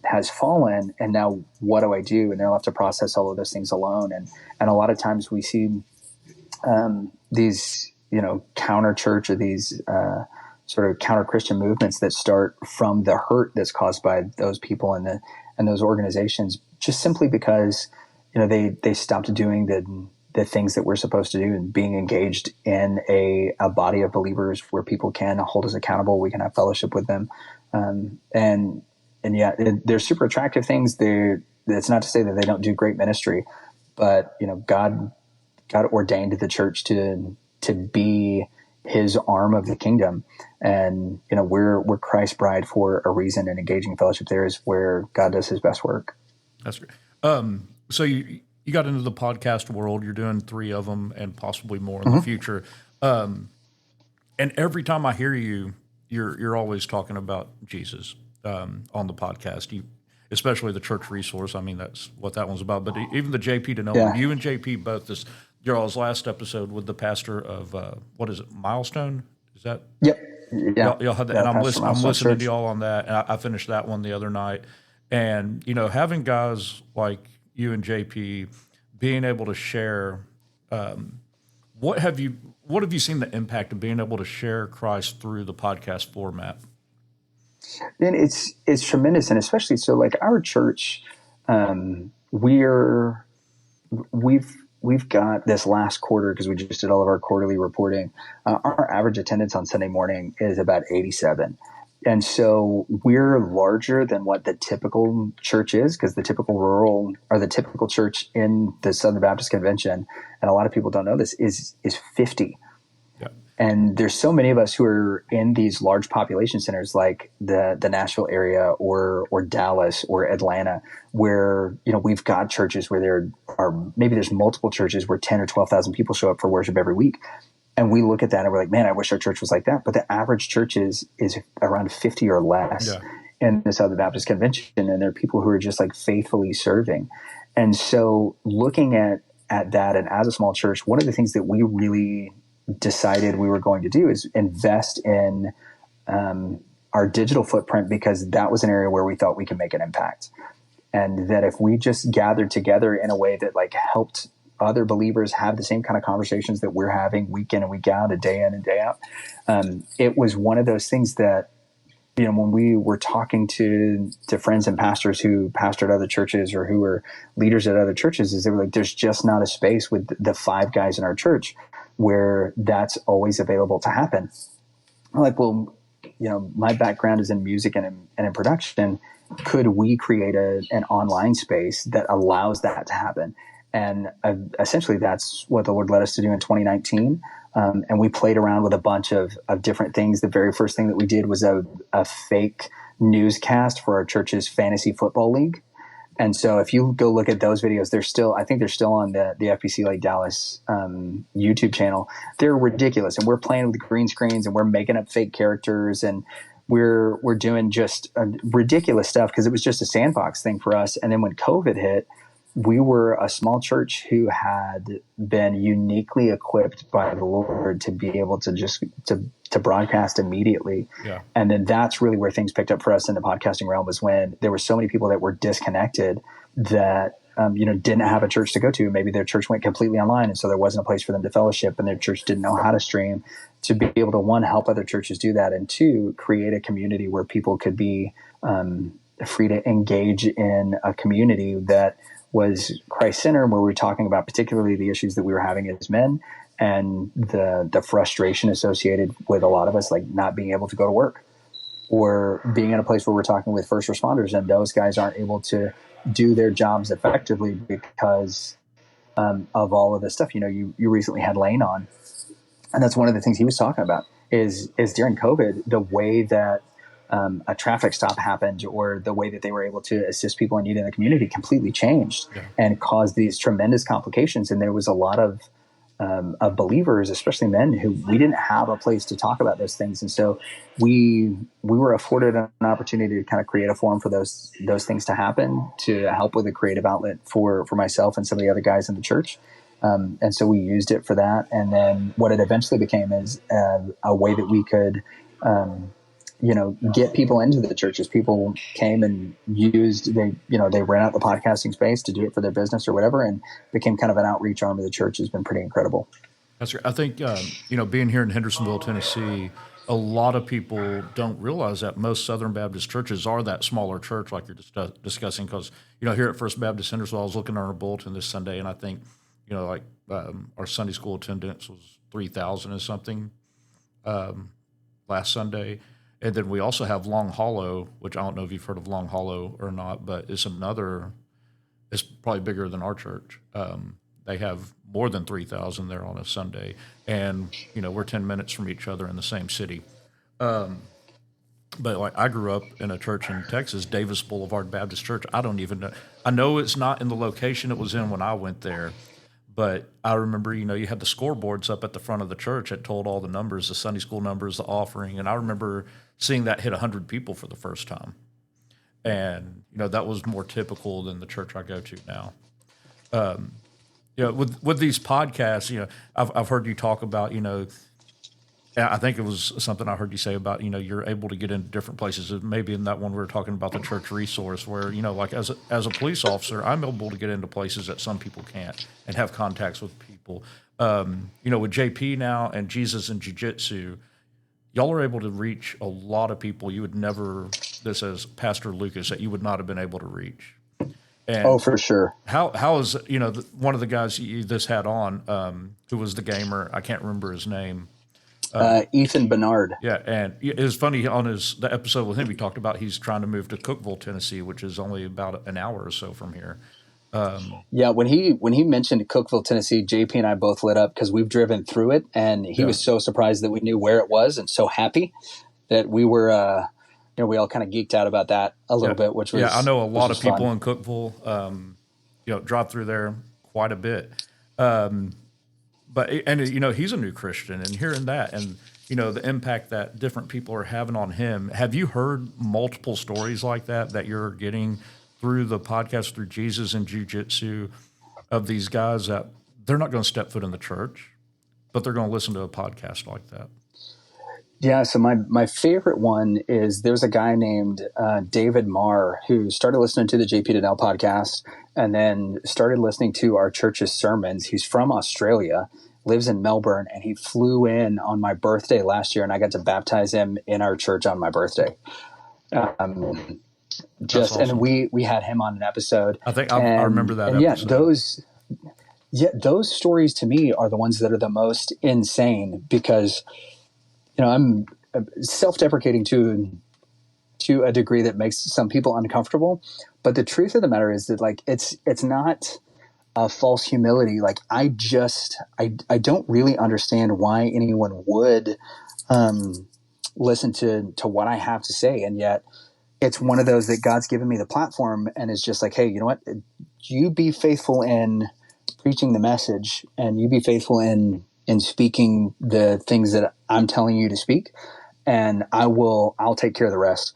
has fallen, and now what do I do? And they're left to process all of those things alone. And a lot of times we see these counter church or these sort of counter Christian movements that start from the hurt that's caused by those people and those organizations, just simply because they stopped doing the things that we're supposed to do and being engaged in a body of believers where people can hold us accountable. We can have fellowship with them, and they're super attractive things. That's not to say that they don't do great ministry, but God ordained the church to be his arm of the kingdom. And, we're Christ's bride for a reason, and engaging fellowship there is where God does his best work. That's great. So you got into the podcast world, you're doing 3 of them and possibly more in the future. And every time I hear you, you're always talking about Jesus, on the podcast, especially the church resource. I mean, that's what that one's about, but even the JP to know you and JP, both y'all's last episode with the pastor of what is it, Milestone? Is that? Yep. Yeah. Y'all had that, and I'm listening to y'all on that. And I finished that one the other night, and having guys like you and JP being able to share, what have you seen the impact of being able to share Christ through the podcast format? And it's tremendous, and especially so like our church, we've got this last quarter, because we just did all of our quarterly reporting. Our average attendance on Sunday morning is about 87. And so we're larger than what the typical church is, because the typical church in the Southern Baptist Convention, and a lot of people don't know this, is 50. Yeah. And there's so many of us who are in these large population centers like the Nashville area or Dallas or Atlanta, where, we've got churches where there's multiple churches where 10 or 12,000 people show up for worship every week. And we look at that and we're like, man, I wish our church was like that. But the average church is around 50 or less in the Southern Baptist Convention. And there are people who are just like faithfully serving. And so looking at that, and as a small church, one of the things that we really decided we were going to do is invest in our digital footprint, because that was an area where we thought we could make an impact. And that if we just gathered together in a way that like helped other believers have the same kind of conversations that we're having week in and week out, a day in and day out. It was one of those things that, when we were talking to friends and pastors who pastored other churches or who were leaders at other churches, is they were like, there's just not a space with the 5 guys in our church where that's always available to happen. I'm like, well, my background is in music and in production. Could we create an online space that allows that to happen? And essentially that's what the Lord led us to do in 2019. And we played around with a bunch of different things. The very first thing that we did was a fake newscast for our church's fantasy football league. And so if you go look at those videos, I think they're still on the FBC Dallas YouTube channel. They're ridiculous. And we're playing with green screens and we're making up fake characters and we're doing just ridiculous stuff because it was just a sandbox thing for us. And then when COVID hit, we were a small church who had been uniquely equipped by the Lord to be able to just to broadcast immediately. Yeah. And then that's really where things picked up for us in the podcasting realm, was when there were so many people that were disconnected that, didn't have a church to go to. Maybe their church went completely online. And so there wasn't a place for them to fellowship and their church didn't know how to stream, to be able to, 1, help other churches do that. And 2, create a community where people could be free to engage in a community that was Christ-centered, where we were talking about particularly the issues that we were having as men and the frustration associated with a lot of us, like not being able to go to work or being in a place where we're talking with first responders and those guys aren't able to do their jobs effectively because of all of this stuff. You recently had Lane on, and that's one of the things he was talking about is during COVID, the way that a traffic stop happened or the way that they were able to assist people in need in the community completely changed and caused these tremendous complications. And there was a lot of believers, especially men, who we didn't have a place to talk about those things. And so we were afforded an opportunity to kind of create a forum for those things to happen, to help with a creative outlet for myself and some of the other guys in the church. And so we used it for that. And then what it eventually became is a way that we could get people into the churches. People came and they ran out the podcasting space to do it for their business or whatever, and became kind of an outreach arm of the church. Has been pretty incredible. That's right. I think, being here in Hendersonville, Tennessee, a lot of people don't realize that most Southern Baptist churches are that smaller church like you're discussing. Because, here at First Baptist Hendersonville, I was looking at our bulletin this Sunday, and I think, our Sunday school attendance was 3,000 or something last Sunday. And then we also have Long Hollow, which I don't know if you've heard of Long Hollow or not, but it's probably bigger than our church. They have more than 3,000 there on a Sunday. And, we're 10 minutes from each other in the same city. But I grew up in a church in Texas, Davis Boulevard Baptist Church. I don't even know. I know it's not in the location it was in when I went there. But I remember, you had the scoreboards up at the front of the church that told all the numbers, the Sunday school numbers, the offering. And I remember seeing that hit 100 people for the first time. And, that was more typical than the church I go to now. With these podcasts, I've heard you talk about, I think it was something I heard you say about, you're able to get into different places. Maybe in that one we were talking about the church resource where, like as a police officer, I'm able to get into places that some people can't and have contacts with people. With JP now and Jesus and Jiu-Jitsu, y'all are able to reach a lot of people you would never, this as Pastor Lucas, that you would not have been able to reach. And for sure. How is, one of the guys you this had on, who was the gamer, I can't remember his name. Ethan Bernard. Yeah, and it was funny on the episode with him. He talked about he's trying to move to Cookeville, Tennessee, which is only about an hour or so from here. When he mentioned Cookeville, Tennessee, JP and I both lit up because we've driven through it, and he was so surprised that we knew where it was, and so happy that we were. We all kind of geeked out about that a little bit, which was I know a lot of people fun. in Cookeville. Drive through there quite a bit. But he's a new Christian, and hearing that, and the impact that different people are having on him. Have you heard multiple stories like that you're getting through the podcast, through Jesus and Jiu-Jitsu, of these guys that they're not going to step foot in the church, but they're going to listen to a podcast like that? Yeah, so my favorite one is there's a guy named David Marr who started listening to the JP Donnell podcast and then started listening to our church's sermons. He's from Australia, lives in Melbourne, and he flew in on my birthday last year, and I got to baptize him in our church on my birthday. That's awesome. And we had him on an episode. I think I remember that and episode. those stories to me are the ones that are the most insane because I'm self-deprecating to a degree that makes some people uncomfortable. But the truth of the matter is that like it's not a false humility. Like I don't really understand why anyone would listen to what I have to say, and yet it's one of those that God's given me the platform and is just like, hey, you know what? You be faithful in preaching the message, and you be faithful in speaking the things that I'm telling you to speak, and I'll take care of the rest.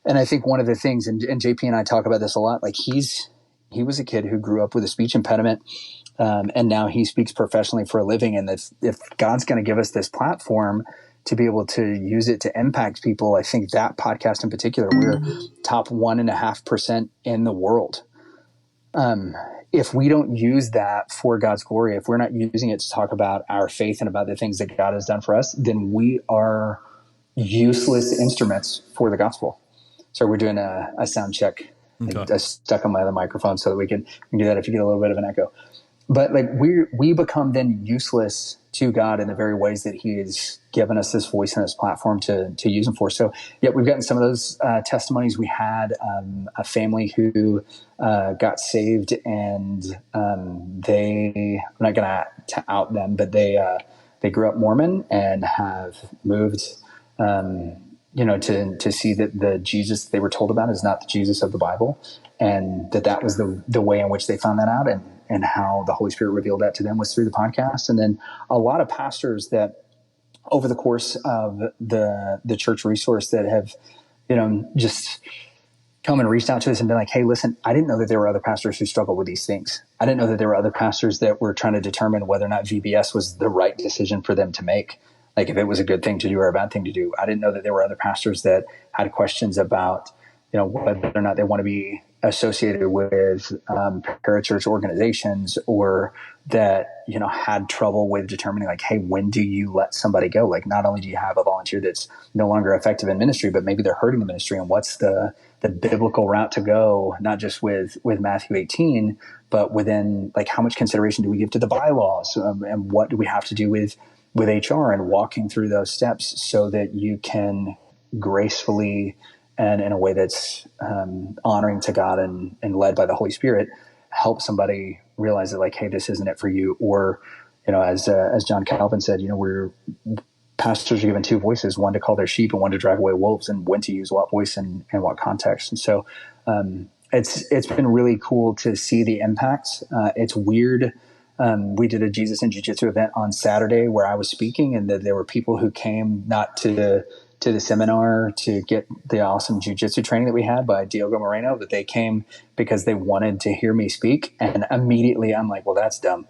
And I think one of the things, and JP and I talk about this a lot, like he was a kid who grew up with a speech impediment, and now he speaks professionally for a living. And if God's going to give us this platform to be able to use it to impact people, I think that podcast in particular, we're top 1.5% in the world. If we don't use that for God's glory, if we're not using it to talk about our faith and about the things that God has done for us, then we are useless instruments for the gospel. So we're doing a sound check. Okay. I stuck on my other microphone so that we can do that if you get a little bit of an echo. But like we become then useless to God in the very ways that He has given us this voice and this platform to use them for. So yeah, we've gotten some of those testimonies. We had a family who got saved, and I'm not going to out them, but they grew up Mormon and have moved. To see that the Jesus they were told about is not the Jesus of the Bible, and that was the way in which they found that out, and how the Holy Spirit revealed that to them was through the podcast. And then a lot of pastors that over the course of the church resource that have, just come and reached out to us and been like, hey, listen, I didn't know that there were other pastors who struggled with these things. I didn't know that there were other pastors that were trying to determine whether or not VBS was the right decision for them to make. Like if it was a good thing to do or a bad thing to do. I didn't know that there were other pastors that had questions about, whether or not they want to be associated with parachurch organizations, or that, had trouble with determining like, hey, when do you let somebody go? Like not only do you have a volunteer that's no longer effective in ministry, but maybe they're hurting the ministry, and what's the biblical route to go, not just with Matthew 18, but within like how much consideration do we give to the bylaws, and what do we have to do with HR, and walking through those steps so that you can gracefully and in a way that's honoring to God and led by the Holy Spirit, help somebody realize that like, hey, this isn't it for you. Or, as John Calvin said, we're pastors are given two voices, one to call their sheep and one to drive away wolves, and when to use what voice and what context. And so it's been really cool to see the impacts. It's weird. We did a Jesus in Jiu-Jitsu event on Saturday where I was speaking, and that there were people who came not to the seminar to get the awesome jiu-jitsu training that we had by Diogo Moreno, that they came because they wanted to hear me speak. And immediately I'm like, well, that's dumb.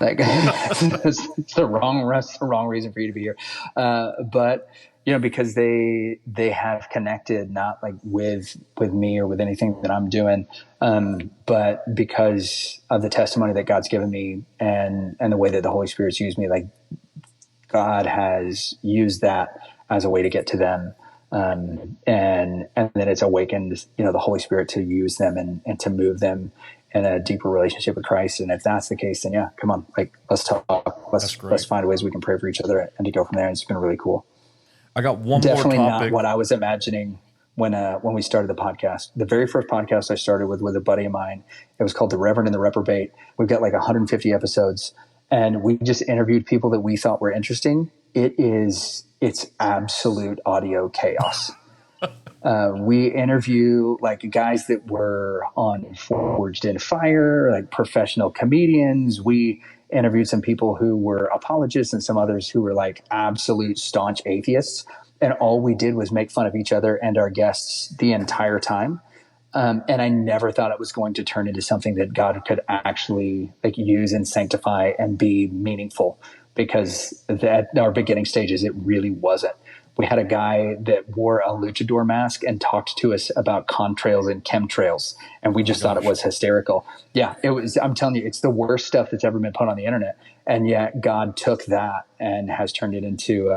Like it's the wrong reason for you to be here. But because they have connected, not like with me or with anything that I'm doing, but because of the testimony that God's given me and the way that the Holy Spirit's used me, like God has used that as a way to get to them. And then it's awakened, the Holy Spirit to use them and to move them in a deeper relationship with Christ. And if that's the case, then yeah, come on, like let's talk, let's find ways we can pray for each other and to go from there. And it's been really cool. I got one Definitely more topic. Not what I was imagining when we started the podcast. The very first podcast I started with a buddy of mine, it was called The Reverend and the Reprobate. We've got like 150 episodes, and we just interviewed people that we thought were interesting. It's absolute audio chaos. We interview like guys that were on Forged in Fire, like professional comedians. We interviewed some people who were apologists and some others who were like absolute staunch atheists. And all we did was make fun of each other and our guests the entire time. And I never thought it was going to turn into something that God could actually like use and sanctify and be meaningful, because at our beginning stages, it really wasn't. We had a guy that wore a luchador mask and talked to us about contrails and chemtrails, and we just thought it was hysterical. Yeah, it was. I'm telling you, it's the worst stuff that's ever been put on the internet, and yet God took that and has turned it into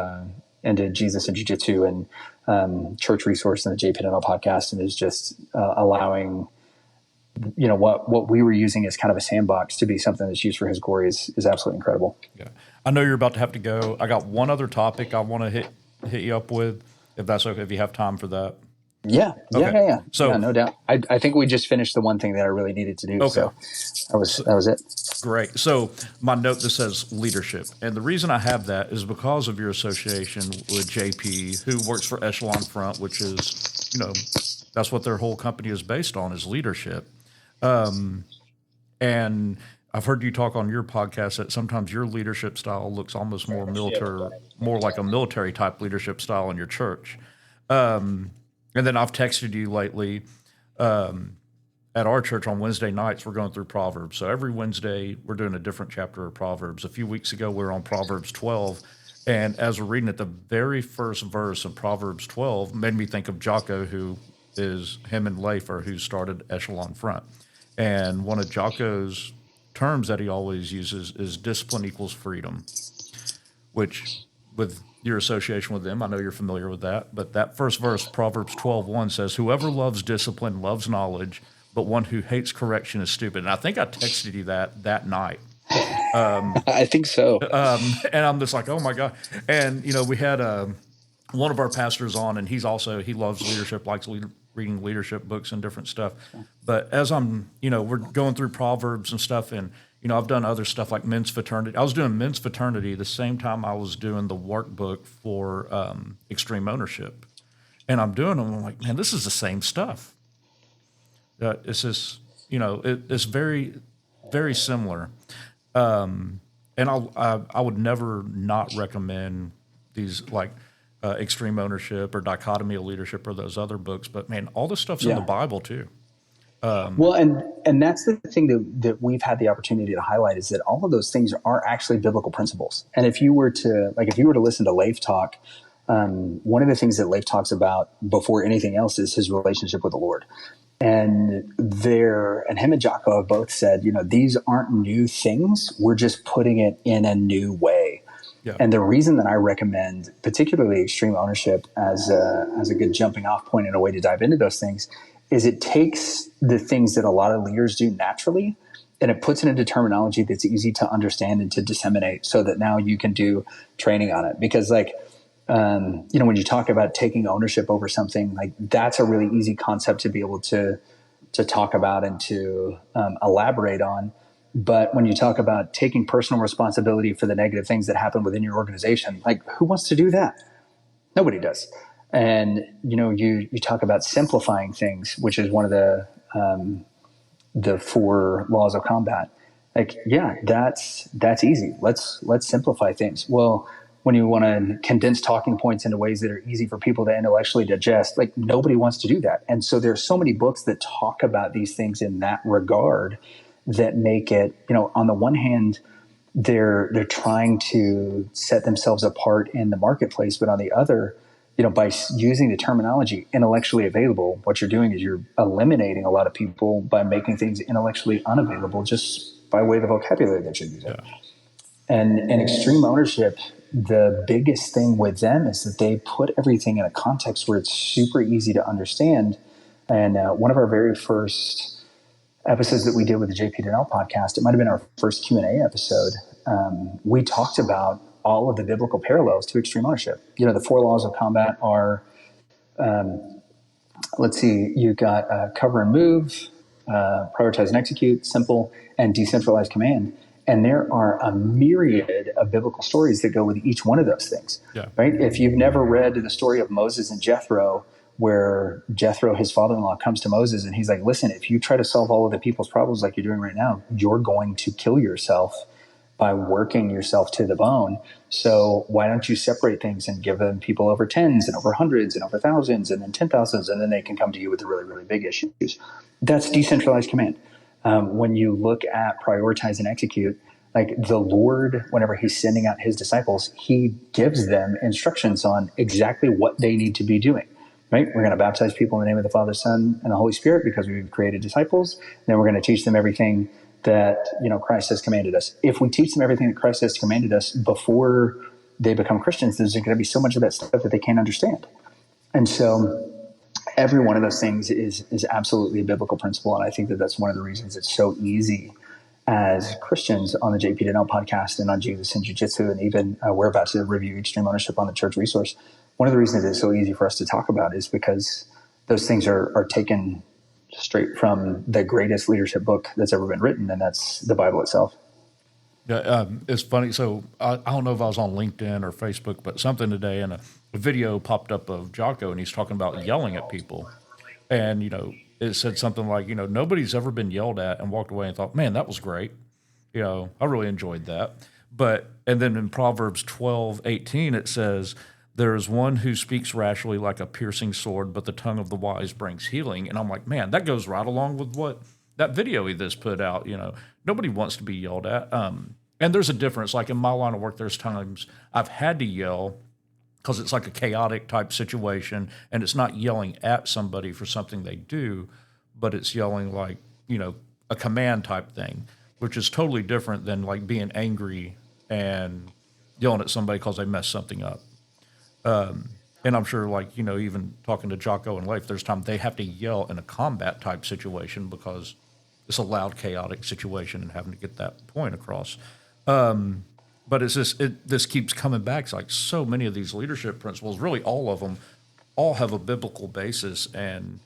Jesus and Jiu-Jitsu and church resource and the JPNL podcast, and is just allowing, what we were using as kind of a sandbox to be something that's used for His glory is absolutely incredible. Yeah. I know you're about to have to go. I got one other topic I want to hit you up with, if that's okay, if you have time for that. Yeah. So yeah, no doubt. I think we just finished the one thing that I really needed to do. Okay. So that was it. Great. So my note that says leadership, and the reason I have that is because of your association with JP, who works for Echelon Front, which is, that's what their whole company is based on, is leadership. And I've heard you talk on your podcast that sometimes your leadership style looks almost more military, more like a military type leadership style in your church. And then I've texted you lately. At our church on Wednesday nights, we're going through Proverbs. So every Wednesday, we're doing a different chapter of Proverbs. A few weeks ago, we were on Proverbs 12. And as we're reading it, the very first verse of Proverbs 12 made me think of Jocko, him and Leifer, who started Echelon Front. And one of Jocko's terms that he always uses is discipline equals freedom, which with your association with them, I know you're familiar with that. But that first verse, Proverbs 12:1 says, "Whoever loves discipline loves knowledge, but one who hates correction is stupid." And I think I texted you that night. I think so. And I'm just like, oh my God. And, we had one of our pastors on, and he loves leadership, likes reading leadership books and different stuff. But as we're going through Proverbs and stuff, and, I've done other stuff like men's fraternity. I was doing men's fraternity the same time I was doing the workbook for extreme ownership. And I'm doing them. I'm like, man, this is the same stuff. It's just, it's very, very similar. And I would never not recommend these like extreme ownership or dichotomy of leadership or those other books. But man, all this stuff's in the Bible too. Well, and that's the thing that we've had the opportunity to highlight, is that all of those things are actually biblical principles. And if you were to listen to Leif talk, one of the things that Leif talks about before anything else is his relationship with the Lord. And him and Jocko have both said, these aren't new things. We're just putting it in a new way. Yeah. And the reason that I recommend particularly extreme ownership as a good jumping off point and a way to dive into those things is it takes the things that a lot of leaders do naturally and it puts it into terminology that's easy to understand and to disseminate, so that now you can do training on it. Because when you talk about taking ownership over something, like that's a really easy concept to be able to talk about and to elaborate on. But when you talk about taking personal responsibility for the negative things that happen within your organization, like who wants to do that? Nobody does. And, you talk about simplifying things, which is one of the 4 laws of combat. Like, yeah, that's easy. Let's simplify things. Well, when you want to condense talking points into ways that are easy for people to intellectually digest, like nobody wants to do that. And so there's so many books that talk about these things in that regard that make it, on the one hand, they're trying to set themselves apart in the marketplace, but on the other, by using the terminology intellectually available, what you're doing is you're eliminating a lot of people by making things intellectually unavailable just by way of the vocabulary that you're using. Yeah. And in extreme ownership, the biggest thing with them is that they put everything in a context where it's super easy to understand. And one of our very first episodes that we did with the JPNL podcast, it might have been our first Q&A episode, we talked about all of the biblical parallels to extreme ownership. The 4 laws of combat are, you've got cover and move, prioritize and execute, simple, and decentralized command. And there are a myriad of biblical stories that go with each one of those things, right? If you've never read the story of Moses and Jethro, where Jethro, his father-in-law, comes to Moses and he's like, listen, if you try to solve all of the people's problems like you're doing right now, you're going to kill yourself by working yourself to the bone. So why don't you separate things and give them people over 10s and over 100s and over 1,000s and then 10,000s, and then they can come to you with the really, really big issues. That's decentralized command. When you look at prioritize and execute, Like the Lord, whenever he's sending out his disciples, he gives them instructions on exactly what they need to be doing. Right? We're going to baptize people in the name of the Father, Son, and the Holy Spirit because we've created disciples. Then we're going to teach them everything that Christ has commanded us. If we teach them everything that Christ has commanded us before they become Christians, there's going to be so much of that stuff that they can't understand. And so every one of those things is absolutely a biblical principle, and I think that that's one of the reasons it's so easy as Christians on the JP podcast and on Jesus and Jiu-Jitsu, and even we're about to review extreme ownership on the church resource. One of the reasons it's so easy for us to talk about is because those things are taken straight from the greatest leadership book that's ever been written, and that's the Bible itself. Yeah, it's funny. So I don't know if I was on LinkedIn or Facebook, but something today, and a video popped up of Jocko, and he's talking about yelling at people. And, it said something like, nobody's ever been yelled at and walked away and thought, man, that was great. I really enjoyed that. And then in Proverbs 12:18, it says, there is one who speaks rashly like a piercing sword, but the tongue of the wise brings healing. And I'm like, man, that goes right along with what that video he just put out. Nobody wants to be yelled at. And there's a difference. Like in my line of work, there's times I've had to yell because it's like a chaotic type situation, and it's not yelling at somebody for something they do, but it's yelling like, a command type thing, which is totally different than like being angry and yelling at somebody because they messed something up. And I'm sure, like, even talking to Jocko and Leif, there's times they have to yell in a combat type situation because it's a loud, chaotic situation and having to get that point across. But it's just, this keeps coming back. It's like so many of these leadership principles, really all of them, all have a biblical basis. And,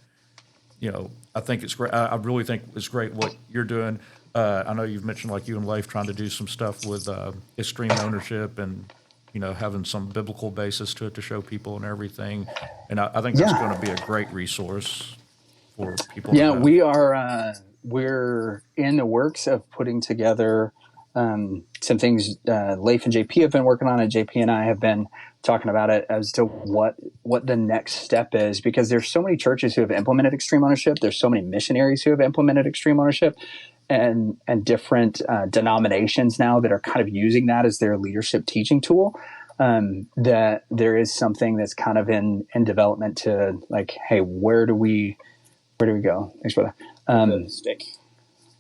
I think it's great. I really think it's great what you're doing. I know you've mentioned, like, you and Leif trying to do some stuff with extreme ownership and, having some biblical basis to it to show people and everything. And I think that's going to be a great resource for people. Yeah, we're in the works of putting together some things Leif and JP have been working on, and JP and I have been talking about it as to what the next step is, because there's so many churches who have implemented extreme ownership. There's so many missionaries who have implemented extreme ownership, and different denominations now that are kind of using that as their leadership teaching tool. That there is something that's kind of in development to, like, hey, where do we go? Thanks, brother. The stick,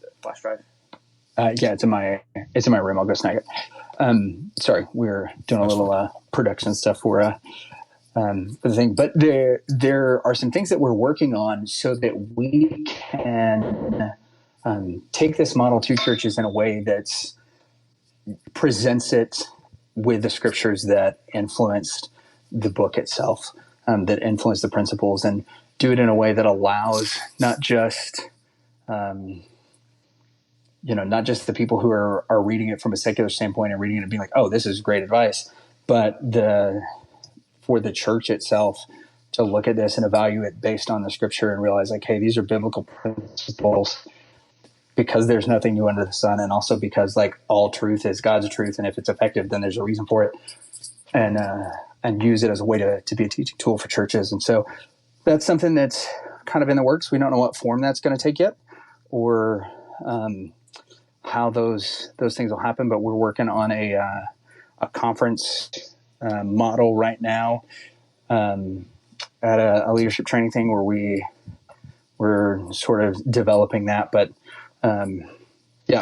the flash drive. Yeah, it's in my room. I'll go snag it. Sorry, we're doing a little production stuff for the thing, but there are some things that we're working on so that we can take this model to churches in a way that presents it with the scriptures that influenced the book itself, that influenced the principles, and do it in a way that allows not just not just the people who are reading it from a secular standpoint and reading it and being like, oh, this is great advice, but for the church itself to look at this and evaluate it based on the scripture and realize, like, hey, these are biblical principles because there's nothing new under the sun, and also because, like, all truth is God's truth, and if it's effective, then there's a reason for it, and use it as a way to be a teaching tool for churches. And so that's something that's kind of in the works. We don't know what form that's going to take yet, or how those things will happen, but we're working on a conference model right now at a leadership training thing where we're sort of developing that. But I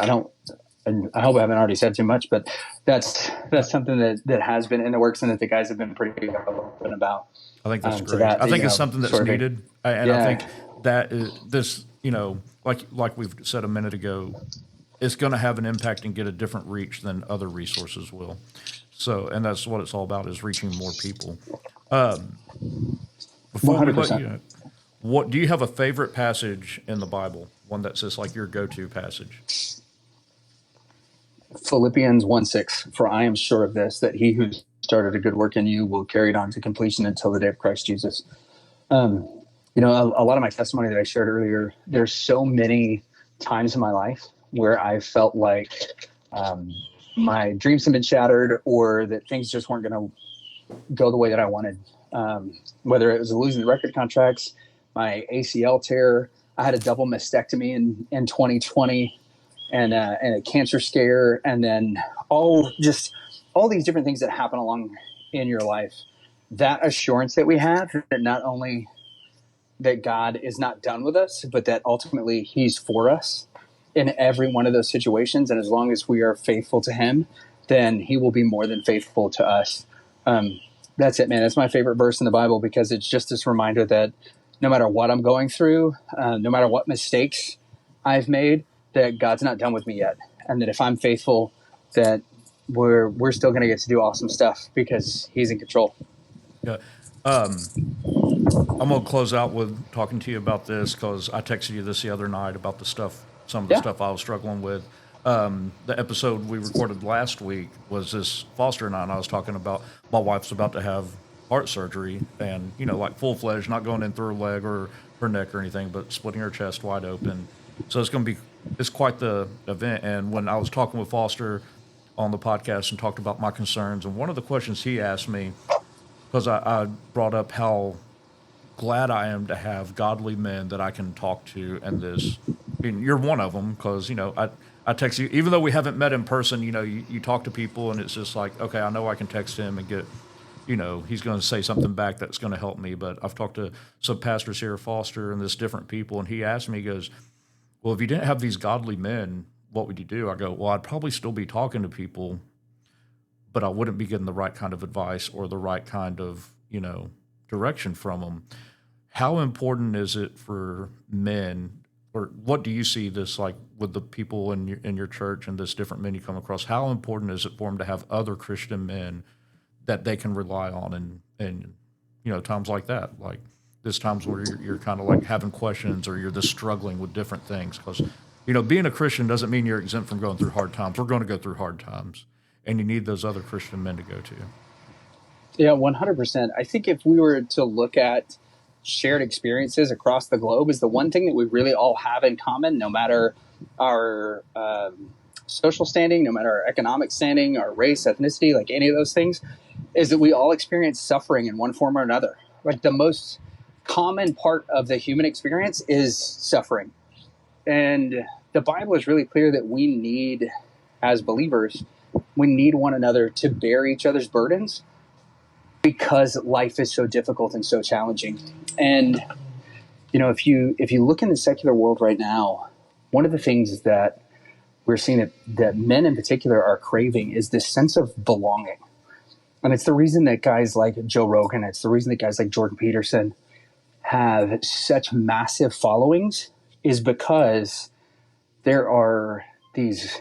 hope I haven't already said too much, but that's something that has been in the works and that the guys have been pretty open about. I think that's great. I think it's something that's needed. And I think that this, like we've said a minute ago, it's going to have an impact and get a different reach than other resources will. So, and that's what it's all about, is reaching more people. Before 100%. We let you know, what do you have a favorite passage in the Bible? One that's just like your go-to passage? Philippians 1:6. For I am sure of this, that he who started a good work in you will carry it on to completion until the day of Christ Jesus. A lot of my testimony that I shared earlier, there's so many times in my life where I felt like my dreams have been shattered, or that things just weren't going to go the way that I wanted. Whether it was losing the record contracts, my ACL tear, I had a double mastectomy in 2020. and a cancer scare, and then all these different things that happen along in your life. That assurance that we have that not only that God is not done with us, but that ultimately He's for us in every one of those situations. And as long as we are faithful to Him, then He will be more than faithful to us. That's it, man. That's my favorite verse in the Bible, because it's just this reminder that no matter what I'm going through, no matter what mistakes I've made, that God's not done with me yet. And that if I'm faithful, that we're still going to get to do awesome stuff because He's in control. Yeah. I'm going to close out with talking to you about this, because I texted you this the other night about some of the stuff I was struggling with. The episode we recorded last week was this Foster and I was talking about my wife's about to have heart surgery, and, like full-fledged, not going in through her leg or her neck or anything, but splitting her chest wide open. So it's quite the event. And when I was talking with Foster on the podcast and talked about my concerns, and one of the questions he asked me, because I brought up how glad I am to have godly men that I can talk to, and you're one of them, because, I text you, even though we haven't met in person, you talk to people and it's just like, okay, I know I can text him and get, he's going to say something back that's going to help me. But I've talked to some pastors here at Foster and this different people, and he asked me, he goes, well, if you didn't have these godly men, what would you do? I go, well, I'd probably still be talking to people, but I wouldn't be getting the right kind of advice or the right kind of, direction from them. How important is it for men, or what do you see this like with the people in your church and this different men you come across? How important is it for them to have other Christian men that they can rely on in times like that? Like there's times where you're kind of like having questions, or you're just struggling with different things, because, being a Christian doesn't mean you're exempt from going through hard times. We're going to go through hard times, and you need those other Christian men to go to. Yeah, 100%. I think if we were to look at shared experiences across the globe, is the one thing that we really all have in common, no matter our social standing, no matter our economic standing, our race, ethnicity, like any of those things, is that we all experience suffering in one form or another. Like the most common part of the human experience is suffering. And the Bible is really clear that we need, as believers, we need one another to bear each other's burdens, because life is so difficult and so challenging. And, if you look in the secular world right now, one of the things that we're seeing that men in particular are craving is this sense of belonging. And it's the reason that guys like Joe Rogan, it's the reason that guys like Jordan Peterson have such massive followings, is because there are these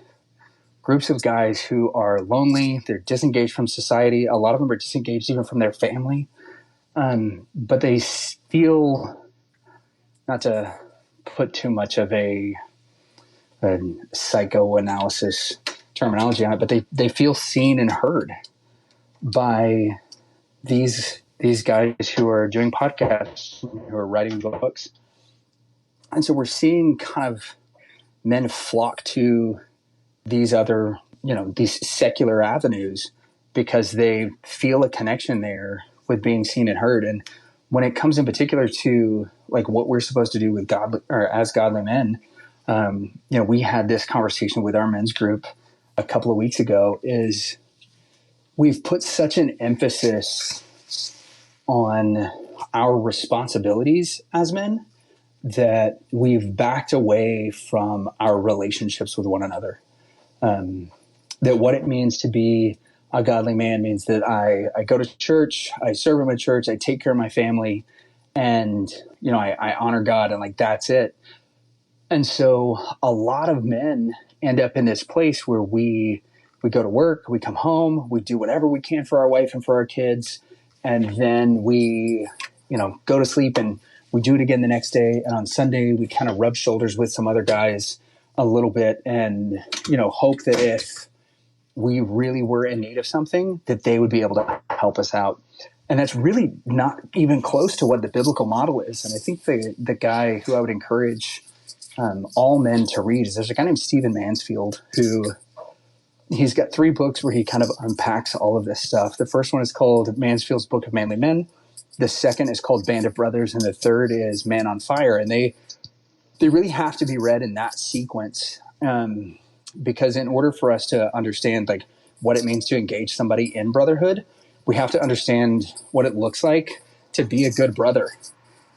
groups of guys who are lonely, they're disengaged from society. A lot of them are disengaged even from their family. But they feel, not to put too much of a psychoanalysis terminology on it, but they feel seen and heard by these guys who are doing podcasts, who are writing books. And so we're seeing kind of men flock to these other, these secular avenues, because they feel a connection there with being seen and heard. And when it comes in particular to like what we're supposed to do with God, or as godly men, we had this conversation with our men's group a couple of weeks ago, is we've put such an emphasis on our responsibilities as men that we've backed away from our relationships with one another. That what it means to be a godly man means that I go to church, I serve in my church, I take care of my family, and, I honor God, and like, that's it. And so a lot of men end up in this place where we go to work, we come home, we do whatever we can for our wife and for our kids, and then we, go to sleep, and we do it again the next day. And on Sunday, we kind of rub shoulders with some other guys a little bit, and, hope that if we really were in need of something, that they would be able to help us out. And that's really not even close to what the biblical model is. And I think the guy who I would encourage all men to read is, there's a guy named Stephen Mansfield, who he's got 3 books where he kind of unpacks all of this stuff. The first one is called Mansfield's Book of Manly Men. The second is called Band of Brothers. And the third is Man on Fire. And they really have to be read in that sequence. Because in order for us to understand like what it means to engage somebody in brotherhood, we have to understand what it looks like to be a good brother.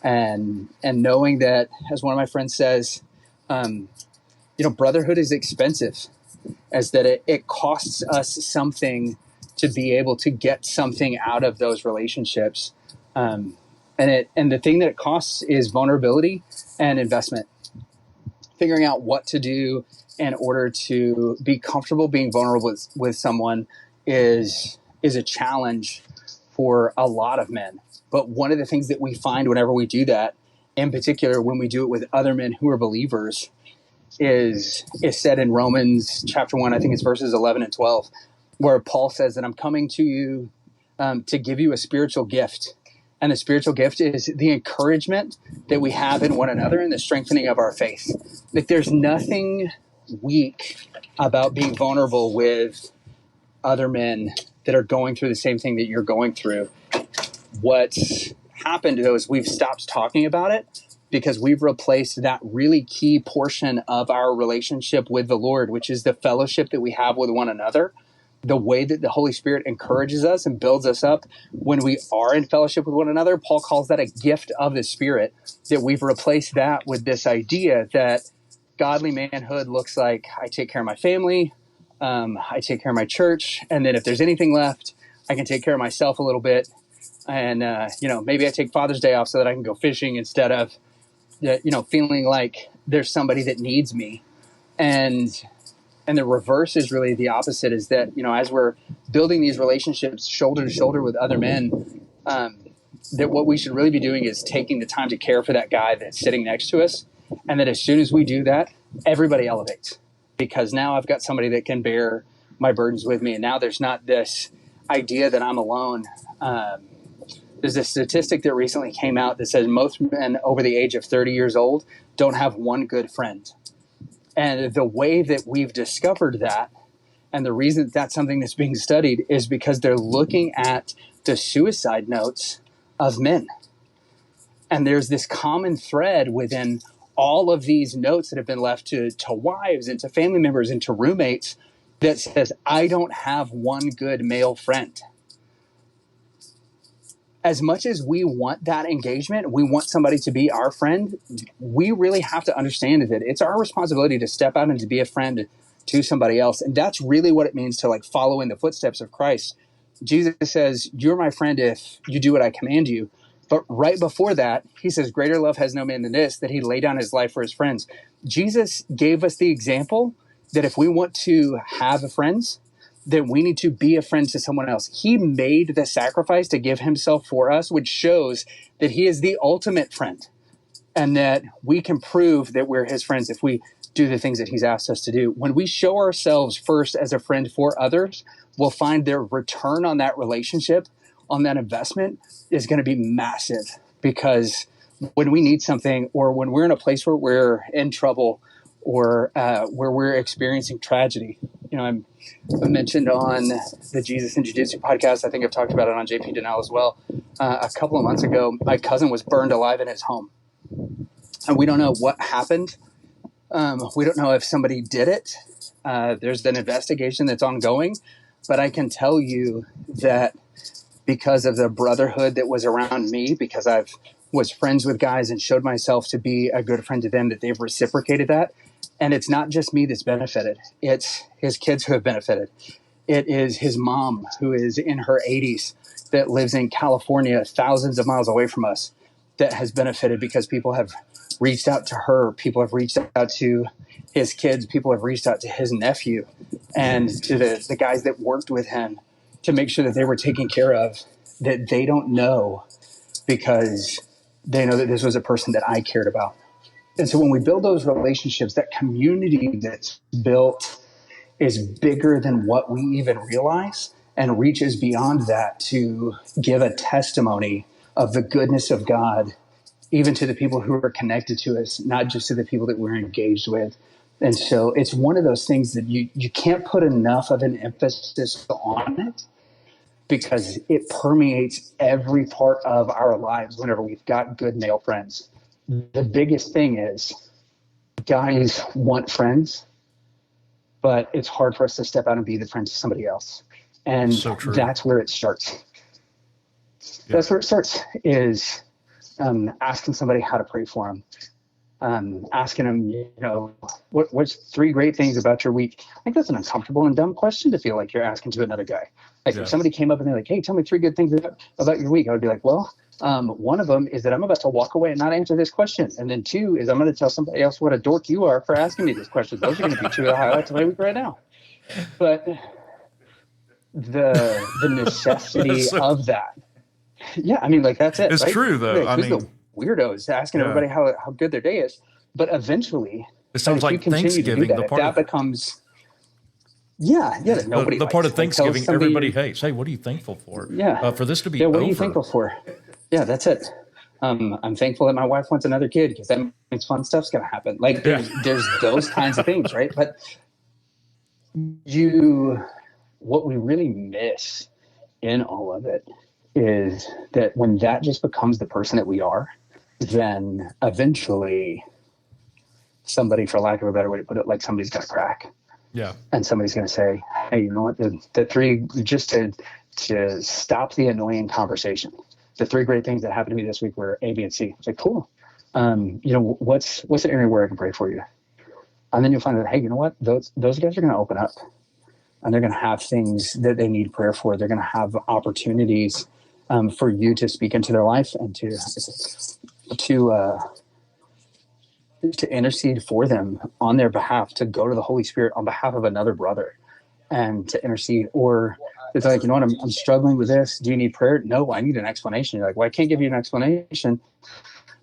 And knowing that, as one of my friends says, brotherhood is expensive, as that it costs us something to be able to get something out of those relationships. And the thing that it costs is vulnerability and investment. Figuring out what to do in order to be comfortable being vulnerable with someone is a challenge for a lot of men. But one of the things that we find whenever we do that, in particular when we do it with other men who are believers, is said in Romans chapter 1, I think it's verses 11 and 12, where Paul says that I'm coming to you to give you a spiritual gift. And the spiritual gift is the encouragement that we have in one another and the strengthening of our faith. Like there's nothing weak about being vulnerable with other men that are going through the same thing that you're going through. What's happened though is we've stopped talking about it because we've replaced that really key portion of our relationship with the Lord, which is the fellowship that we have with one another. The way that the Holy Spirit encourages us and builds us up when we are in fellowship with one another. Paul calls that a gift of the Spirit, that we've replaced that with this idea that godly manhood looks like I take care of my family, I take care of my church, and then if there's anything left, I can take care of myself a little bit. And, maybe I take Father's Day off so that I can go fishing instead of, feeling like there's somebody that needs me. And the reverse is really the opposite, is that, as we're building these relationships shoulder to shoulder with other men, that what we should really be doing is taking the time to care for that guy that's sitting next to us. And that as soon as we do that, everybody elevates, because now I've got somebody that can bear my burdens with me. And now there's not this idea that I'm alone. There's a statistic that recently came out that says most men over the age of 30 years old don't have one good friend. And the way that we've discovered that, and the reason that that's something that's being studied, is because they're looking at the suicide notes of men. And there's this common thread within all of these notes that have been left to wives and to family members and to roommates that says, I don't have one good male friend. As much as we want that engagement, we want somebody to be our friend, we really have to understand that it's our responsibility to step out and to be a friend to somebody else. And that's really what it means to like follow in the footsteps of Christ. Jesus says, you're my friend if you do what I command you. But right before that, he says, greater love has no man than this, that he lay down his life for his friends. Jesus gave us the example that if we want to have friends, then we need to be a friend to someone else. He made the sacrifice to give himself for us, which shows that he is the ultimate friend, and that we can prove that we're his friends if we do the things that he's asked us to do. When we show ourselves first as a friend for others, we'll find their return on that relationship, on that investment, is going to be massive. Because when we need something, or when we're in a place where we're in trouble, or where we're experiencing tragedy, I mentioned on the Jesus and Jiu-Jitsu podcast, I think I've talked about it on JP Donnell as well, a couple of months ago, my cousin was burned alive in his home. And we don't know what happened. We don't know if somebody did it. There's an investigation that's ongoing. But I can tell you that because of the brotherhood that was around me, because I've was friends with guys and showed myself to be a good friend to them, that they've reciprocated that. And it's not just me that's benefited. It's his kids who have benefited. It is his mom, who is in her 80s, that lives in California, thousands of miles away from us, that has benefited because people have reached out to her. People have reached out to his kids. People have reached out to his nephew and to the guys that worked with him to make sure that they were taken care of, that they don't know, because they know that this was a person that I cared about. And so when we build those relationships, that community that's built is bigger than what we even realize, and reaches beyond that to give a testimony of the goodness of God, even to the people who are connected to us, not just to the people that we're engaged with. And so it's one of those things that you can't put enough of an emphasis on it, because it permeates every part of our lives whenever we've got good male friends. The biggest thing is guys want friends, but it's hard for us to step out and be the friend to somebody else. And So true. that's where it starts. Yeah. That's where it starts, is asking somebody how to pray for them. Asking them, what's 3 great things about your week? I think that's an uncomfortable and dumb question to feel like you're asking to another guy. Like if somebody came up and they're like, hey, tell me 3 good things about your week, I would be like, well, one of them is that I'm about to walk away and not answer this question. And then 2 is I'm going to tell somebody else what a dork you are for asking me this question. Those are going to be 2 of the highlights of my week right now. But the necessity of that. Yeah, I mean, like that's it. It's right? true, though. Like, who's the weirdos asking everybody how good their day is? But eventually, it sounds like Thanksgiving. That becomes that nobody the part likes. of Thanksgiving everybody hates. Hey, what are you thankful for? Yeah, for this to be what over. are you thankful for? Yeah, that's it. I'm thankful that my wife wants another kid because that means fun stuff's gonna happen. Like there's those kinds of things, right? But what we really miss in all of it is that when that just becomes the person that we are, then eventually somebody, for lack of a better way to put it, like somebody's got to crack. Yeah. And somebody's going to say, hey, you know what, the 3, just to stop the annoying conversation, the 3 great things that happened to me this week were A, B, and C. It's like, cool. What's an area where I can pray for you? And then you'll find that, hey, you know what, those guys are going to open up and they're going to have things that they need prayer for. They're going to have opportunities for you to speak into their life and to intercede for them on their behalf, to go to the Holy Spirit on behalf of another brother and to intercede. Or it's like, you know what, I'm struggling with this. Do you need prayer? No, I need an explanation. You're like, well, I can't give you an explanation,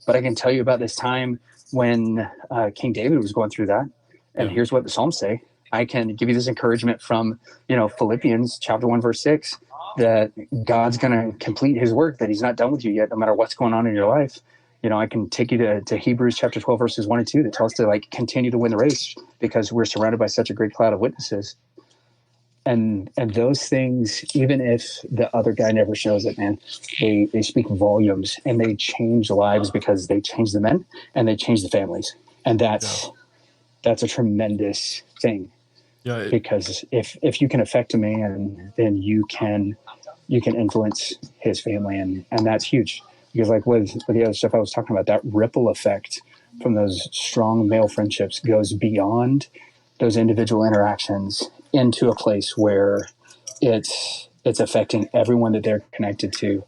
but I can tell you about this time when King David was going through that. And here's what the Psalms say. I can give you this encouragement from, Philippians chapter 1, verse 6, that God's going to complete his work, that he's not done with you yet, no matter what's going on in your life. I can take you to Hebrews chapter 12, verses 1 and 2 that tell us to continue to win the race because we're surrounded by such a great cloud of witnesses. And those things, even if the other guy never shows it, man, they speak volumes and they change lives because they change the men and they change the families. And that's a tremendous thing. Yeah, because if you can affect a man, then you can influence his family, and that's huge. Because with the other stuff I was talking about, that ripple effect from those strong male friendships goes beyond those individual interactions into a place where it's affecting everyone that they're connected to.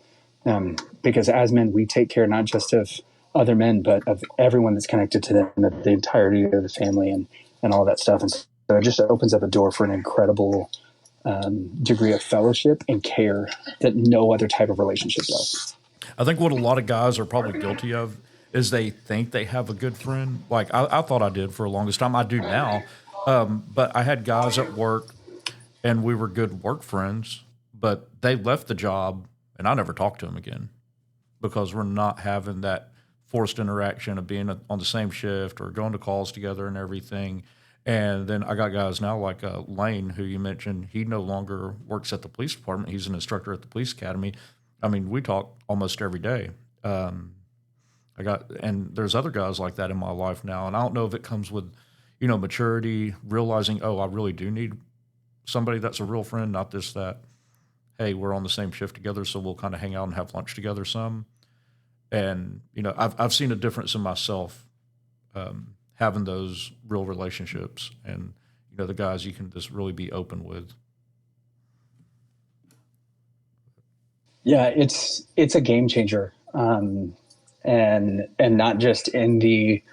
Because as men, we take care not just of other men, but of everyone that's connected to them, the entirety of the family and all that stuff. And so it just opens up a door for an incredible degree of fellowship and care that no other type of relationship does. I think what a lot of guys are probably guilty of is they think they have a good friend. Like I thought I did for the longest time. I do now. But I had guys at work and we were good work friends, but they left the job and I never talked to them again because we're not having that forced interaction of being on the same shift or going to calls together and everything. And then I got guys now like Lane, who you mentioned. He no longer works at the police department. He's an instructor at the police academy. I mean, we talk almost every day. And there's other guys like that in my life now. And I don't know if it comes with, maturity, realizing, I really do need somebody that's a real friend, not just that, hey, we're on the same shift together, so we'll kind of hang out and have lunch together some. And, I've seen a difference in myself having those real relationships and, the guys you can just really be open with. Yeah, it's a game changer. And not just in the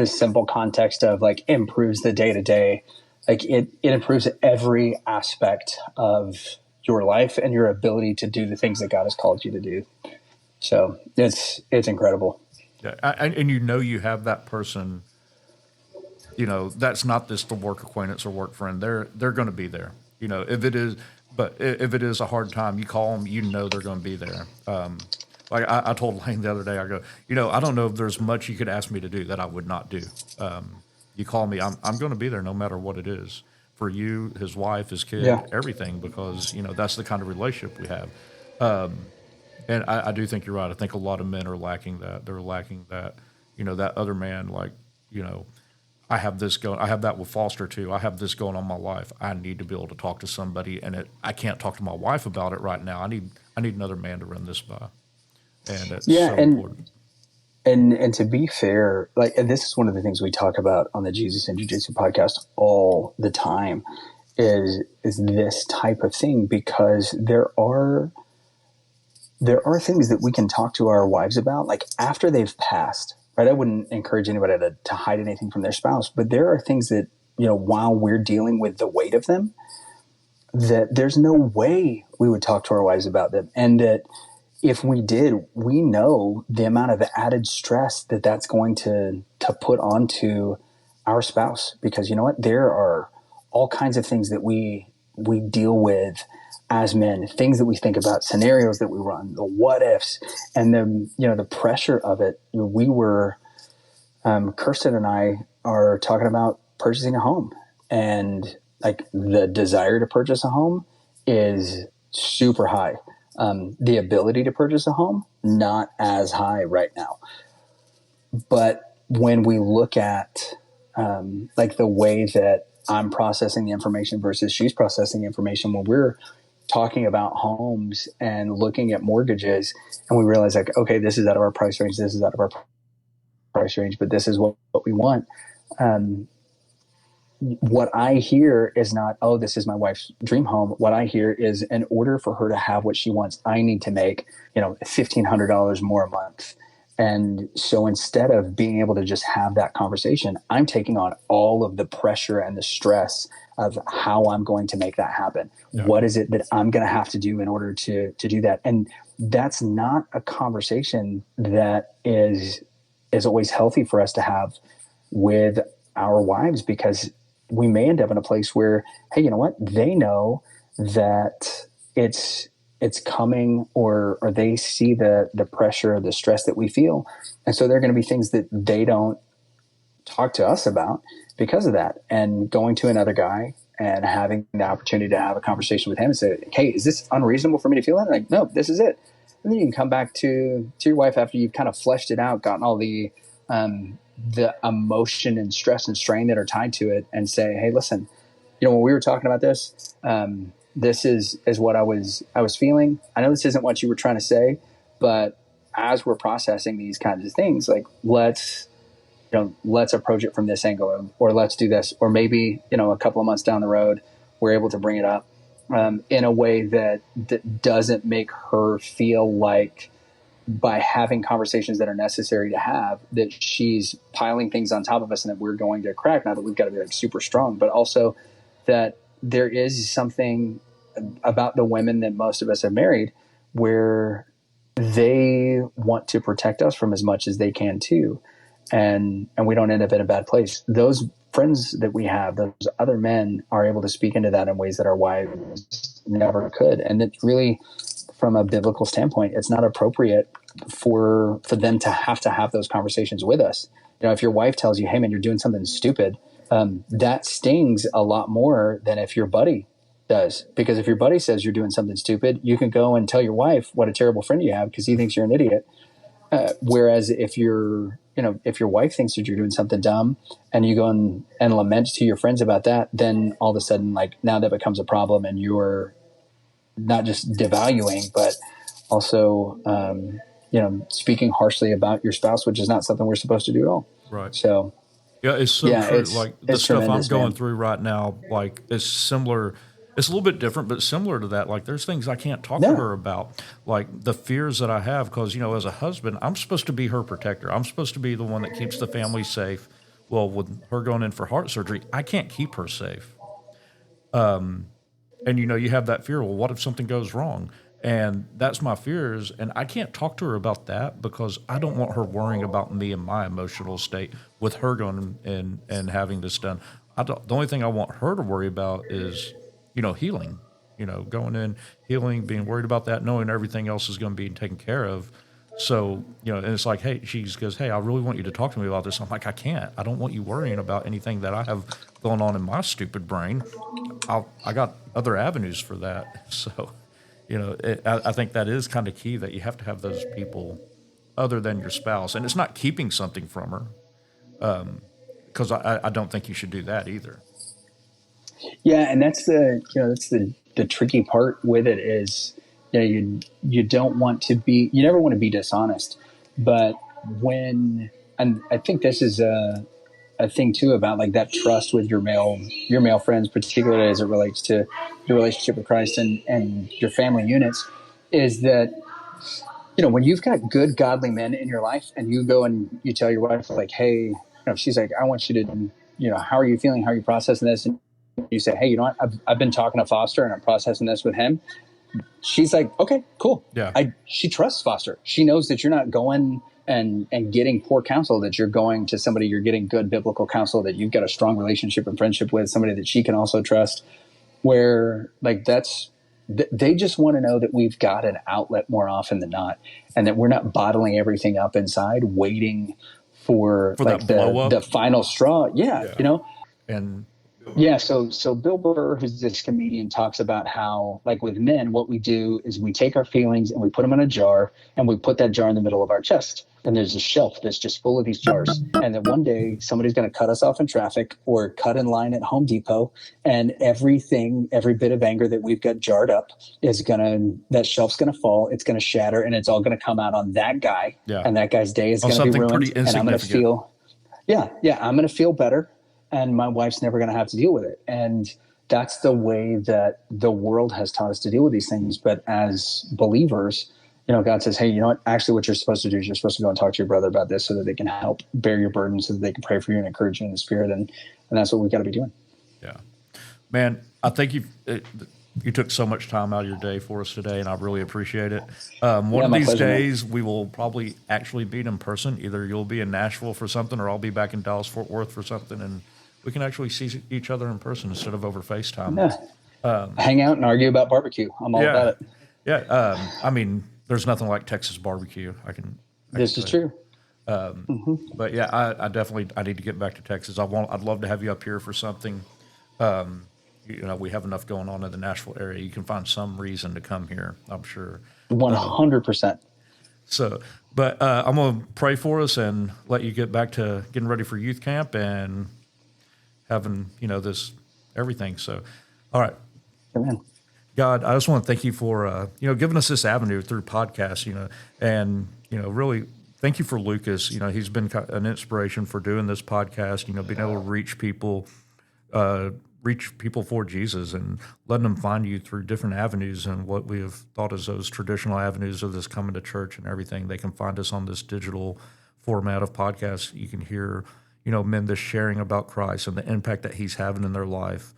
simple context of improves the day to day, it improves every aspect of your life and your ability to do the things that God has called you to do. So it's incredible. Yeah, and you have that person. That's not just the work acquaintance or work friend. They're going to be there. If it is a hard time, you call them. They're going to be there. Like I told Lane the other day, I go, I don't know if there's much you could ask me to do that I would not do. You call me, I'm going to be there no matter what it is for you, his wife, his kid, everything, because, that's the kind of relationship we have. And I do think you're right. I think a lot of men are lacking that. They're lacking that, that other man, I have this going. I have that with Foster too. I have this going on in my life. I need to be able to talk to somebody, and I can't talk to my wife about it right now. I need another man to run this by, and it's so important. And to be fair, and this is one of the things we talk about on the Jesus and Jiu-Jitsu podcast all the time, is this type of thing, because there are things that we can talk to our wives about, like after they've passed. Right. I wouldn't encourage anybody to hide anything from their spouse, but there are things that, while we're dealing with the weight of them, that there's no way we would talk to our wives about them. And that if we did, we know the amount of added stress that's going to put onto our spouse, because you know what, there are all kinds of things that we deal with as men, things that we think about, scenarios that we run, the what ifs, and the pressure of it. We were, Kirsten and I are talking about purchasing a home, and like the desire to purchase a home is super high. The ability to purchase a home, not as high right now. But when we look at the way that I'm processing the information versus she's processing the information, when we're talking about homes and looking at mortgages, and we realize okay, this is out of our price range, this is out of our price range, but this is what we want. What I hear is not, oh, this is my wife's dream home. What I hear is, in order for her to have what she wants, I need to make, $1,500 more a month. And so instead of being able to just have that conversation, I'm taking on all of the pressure and the stress of how I'm going to make that happen. Yeah. What is it that I'm going to have to do in order to do that? And that's not a conversation that is always healthy for us to have with our wives, because we may end up in a place where, hey, you know what? They know that it's coming, or they see the pressure, the stress that we feel. And so there are going to be things that they don't talk to us about because of that. And going to another guy and having the opportunity to have a conversation with him and say, hey, is this unreasonable for me to feel that? Like, no, this is it. And then you can come back to your wife after you've kind of fleshed it out, gotten all the emotion and stress and strain that are tied to it, and say, hey, listen, when we were talking about this, this is what I was feeling. I know this isn't what you were trying to say, but as we're processing these kinds of things, like let's approach it from this angle, or let's do this, or maybe, a couple of months down the road, we're able to bring it up in a way that doesn't make her feel like, by having conversations that are necessary to have, that she's piling things on top of us and that we're going to crack. Not that we've got to be like super strong, but also that there is something about the women that most of us have married where they want to protect us from as much as they can too. And we don't end up in a bad place. Those friends that we have, those other men, are able to speak into that in ways that our wives never could. And it's really, from a biblical standpoint, it's not appropriate for them to have those conversations with us. If your wife tells you, hey man, you're doing something stupid, that stings a lot more than if your buddy does. Because if your buddy says you're doing something stupid, you can go and tell your wife what a terrible friend you have because he thinks you're an idiot. Whereas if your wife thinks that you're doing something dumb and you go and lament to your friends about that, then all of a sudden, like, now that becomes a problem, and you're not just devaluing, but also, speaking harshly about your spouse, which is not something we're supposed to do at all. Right. So, yeah, it's so true. Like the stuff I'm going through right now, like, it's similar. It's a little bit different, but similar to that. Like, there's things I can't talk to her about, like the fears that I have, because, as a husband, I'm supposed to be her protector. I'm supposed to be the one that keeps the family safe. Well, with her going in for heart surgery, I can't keep her safe. And, you have that fear. Well, what if something goes wrong? And that's my fears. And I can't talk to her about that because I don't want her worrying about me and my emotional state with her going in and having this done. The only thing I want her to worry about is, healing, going in, healing, being worried about that, knowing everything else is going to be taken care of. So, and it's like, hey, she goes, hey, I really want you to talk to me about this. I'm like, I can't. I don't want you worrying about anything that I have going on in my stupid brain. I got other avenues for that. So, I think that is kind of key, that you have to have those people other than your spouse. And it's not keeping something from her. because I don't think you should do that either. Yeah, and that's the tricky part with it is, you don't want to be, you never want to be dishonest, but and I think this is a thing too about like that trust with your male friends, particularly as it relates to your relationship with Christ and your family units, is that, when you've got good godly men in your life and you go and you tell your wife like, hey, she's like, I want you to, how are you feeling? How are you processing this? And you say, hey, you know what? I've been talking to Foster and I'm processing this with him. She's like, okay, cool. Yeah. She trusts Foster. She knows that you're not going and getting poor counsel, that you're going to somebody, you're getting good biblical counsel, that you've got a strong relationship and friendship with, somebody that she can also trust, where like they just want to know that we've got an outlet more often than not, and that we're not bottling everything up inside, waiting for like the final straw. Yeah. And yeah, so Bill Burr, who's this comedian, talks about how, like with men, what we do is we take our feelings and we put them in a jar and we put that jar in the middle of our chest. And there's a shelf that's just full of these jars. And then one day somebody's going to cut us off in traffic or cut in line at Home Depot, and every bit of anger that we've got jarred up that shelf's going to fall. It's going to shatter, and it's all going to come out on that guy. Yeah. And that guy's day is going to be ruined. And I'm going to feel, I'm going to feel better. And my wife's never going to have to deal with it. And that's the way that the world has taught us to deal with these things. But as believers, God says, hey, you know what? Actually, what you're supposed to do is you're supposed to go and talk to your brother about this so that they can help bear your burden, so that they can pray for you and encourage you in the Spirit. And that's what we've got to be doing. Yeah. Man, I think you took so much time out of your day for us today, and I really appreciate it. One of these days, we will probably actually meet in person. Either you'll be in Nashville for something, or I'll be back in Dallas-Fort Worth for something, and we can actually see each other in person instead of over FaceTime. Yeah. Hang out and argue about barbecue. I'm all about it. Yeah. I mean, there's nothing like Texas barbecue. This is true. But yeah, I need to get back to Texas. I'd love to have you up here for something. We have enough going on in the Nashville area. You can find some reason to come here, I'm sure. 100%. But I'm going to pray for us and let you get back to getting ready for youth camp and having, this everything. So, all right. Amen. God, I just want to thank you for, giving us this avenue through podcasts, and, really thank you for Lucas. He's been an inspiration for doing this podcast, being able to reach people for Jesus and letting them find you through different avenues and what we have thought as those traditional avenues of this coming to church and everything. They can find us on this digital format of podcasts. You can hear, men just sharing about Christ and the impact that he's having in their life.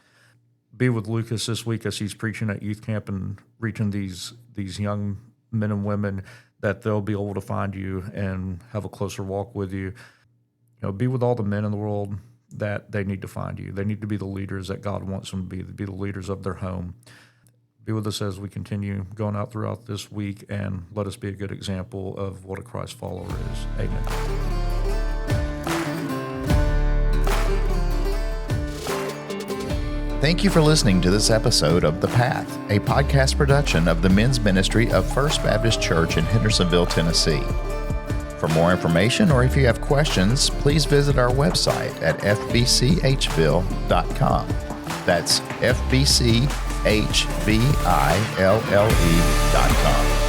Be with Lucas this week as he's preaching at youth camp and reaching these young men and women, that they'll be able to find you and have a closer walk with you. Be with all the men in the world that they need to find you. They need to be the leaders that God wants them to be the leaders of their home. Be with us as we continue going out throughout this week, and let us be a good example of what a Christ follower is. Amen. Thank you for listening to this episode of The Path, a podcast production of the men's ministry of First Baptist Church in Hendersonville, Tennessee. For more information, or if you have questions, please visit our website at FBCHville.com. That's FBCHville.com.